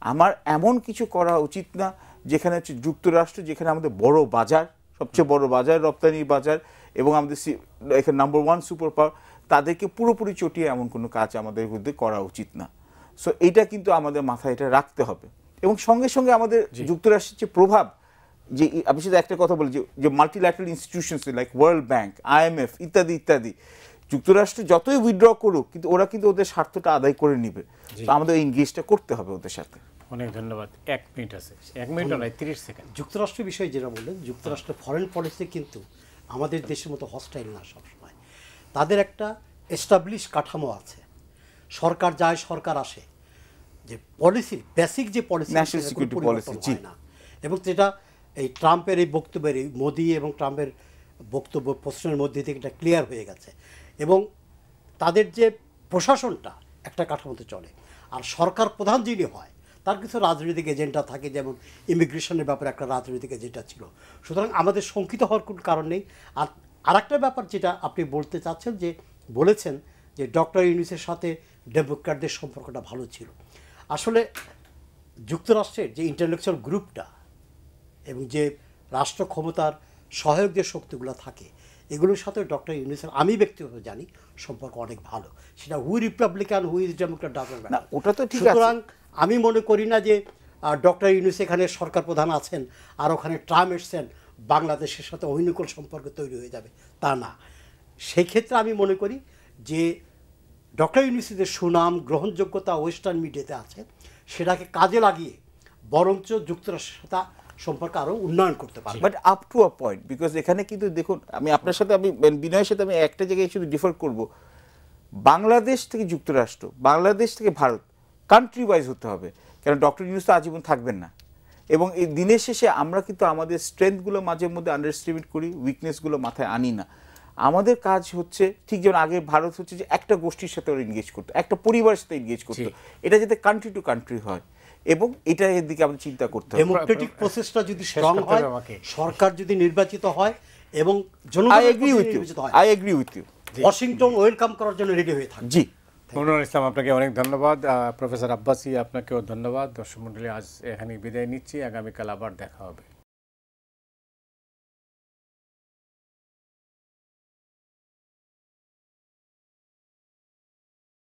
আমার এমন কিছু করা উচিত না যেখানে হচ্ছে যুক্তরাষ্ট্র, যেখানে আমাদের বড় বাজার, সবচেয়ে বড় বাজার, রপ্তানি বাজার, এবং আমাদের এখানে নাম্বার 1 সুপার পাওয়ার, তাদেরকে পুরোপুরি চটিয়ে এমন কোনো কাজ আমাদের মধ্যে করা উচিত না। সো এইটা কিন্তু আমাদের মাথায় এটা রাখতে হবে। এবং সঙ্গে সঙ্গে আমাদের যুক্তরাষ্ট্রের যে প্রভাব, যে আমি শুধু একটা কথা বলি, যে multilateral institutions like world bank, IMF ইত্যাদি ইত্যাদি, যুক্তরাষ্ট্র যতই উইথড্র করুক কিন্তু ওরা কিন্তু ওদের স্বার্থটা আদায় করে নিবে। তো আমাদের এনগেজটা করতে হবে ওদের সাথে। অনেক ধন্যবাদ। 1 মিনিট আছে, 1 মিনিটও নয়, 30 সেকেন্ড। যুক্তরাষ্ট্রের বিষয়ে যেটা বললেন, যুক্তরাষ্ট্রের ফরেন পলিসি কিন্তু আমাদের দেশের মতো হস্টাইল না সবসময়। তাদের একটা এস্টাবলিশ কাঠামো আছে, সরকার যায় সরকার আসে, যে পলিসির বেসিক যে পলিসি ন্যাশনাল সিকিউরিটি পলিসি না। এবং যেটা এই ট্রাম্পের এই বক্তব্যের, এই মোদি এবং ট্রাম্পের বক্তব্য প্রশ্নের মধ্যে থেকে এটা ক্লিয়ার হয়ে গেছে। এবং তাদের যে প্রশাসনটা একটা কাঠামোতে চলে, আর সরকার প্রধান যিনি হয় তার কিছু রাজনৈতিক এজেন্ডা থাকে, যেমন ইমিগ্রেশনের ব্যাপারে একটা রাজনৈতিক এজেন্ডা ছিল। সুতরাং আমাদের শঙ্কিত হওয়ার কোনো কারণ নেই। আর আরেকটা ব্যাপার যেটা আপনি বলতে চাচ্ছেন, যে বলেছেন যে ডক্টর ইউনূসের সাথে ডেমোক্র্যাটদের সম্পর্কটা ভালো ছিল। আসলে যুক্তরাষ্ট্রের যে ইন্টেলেকচুয়াল গ্রুপটা এবং যে রাষ্ট্র ক্ষমতার সহায়ক যে শক্তিগুলো থাকে, এগুলোর সাথে ডক্টর ইউনূসের আমি ব্যক্তিগত জানি সম্পর্ক অনেক ভালো। সেটা who Republican who Democrat doesn't matter, ওটা তো ঠিক আছে। সুতরাং আমি মনে করি না যে ডক্টর ইউনূস এখানে সরকার প্রধান আছেন আর ওখানে ট্রাম্প এসছেন বাংলাদেশের সাথে অহিনুকূল সম্পর্ক তৈরি হয়ে যাবে, তা না। সেই ক্ষেত্রে আমি মনে করি যে ডক্টর ইউনূসের যে সুনাম গ্রহণযোগ্যতা ওয়েস্টার্ন মিডিয়াতে আছে, সেটাকে কাজে লাগিয়ে বরঞ্চ যুক্তরাষ্ট্রের সাথে সম্পর্ক আরও উন্নয়ন করতে পারে। But up to a point, because এখানে কিন্তু দেখুন, আমি আপনার সাথে, আমি বিনয়ের সাথে আমি একটা জায়গায় শুধু ডিফার করব। বাংলাদেশ থেকে যুক্তরাষ্ট্র, বাংলাদেশ থেকে ভারত কান্ট্রি ওয়াইজ হতে হবে, কারণ ডক্টর ইউনূস তো আজীবন থাকবেন না। এবং এই দিনের শেষে আমরা কিন্তু আমাদের স্ট্রেংথগুলো মাঝে মধ্যে আন্ডার এস্টিমেট করি, উইকনেসগুলো মাথায় আনি না। আমাদের কাজ হচ্ছে ঠিক যেমন আগে ভারত হচ্ছে যে একটা গোষ্ঠীর সাথে ওরা এনগেজ করতো, একটা পরিবারের সাথে এনগেজ করতো, এটা যাতে কান্ট্রি টু কান্ট্রি হয় এবং এটা এর দিকে আমাদের চিন্তা করতে হবে। ডেমোক্রেটিক প্রসেসটা যদি স্ট্রং করতে হয়, হবে আমাকে। সরকার যদি নির্বাচিত হয় এবং আই জনগণের এগ্রি উইথ ইউ, নির্বাচিত হয়, I agree with you. Washington welcome করার জন্য রেডি হয়ে থাকে। জি, মনোয়ার ইসলাম, আপনাকে অনেক ধন্যবাদ। প্রফেসর আব্বাসী, আপনাকেও ধন্যবাদ। দর্শক মণ্ডলী, আজ এখানে বিদায় নিচ্ছি, আগামীকাল আবার দেখা হবে।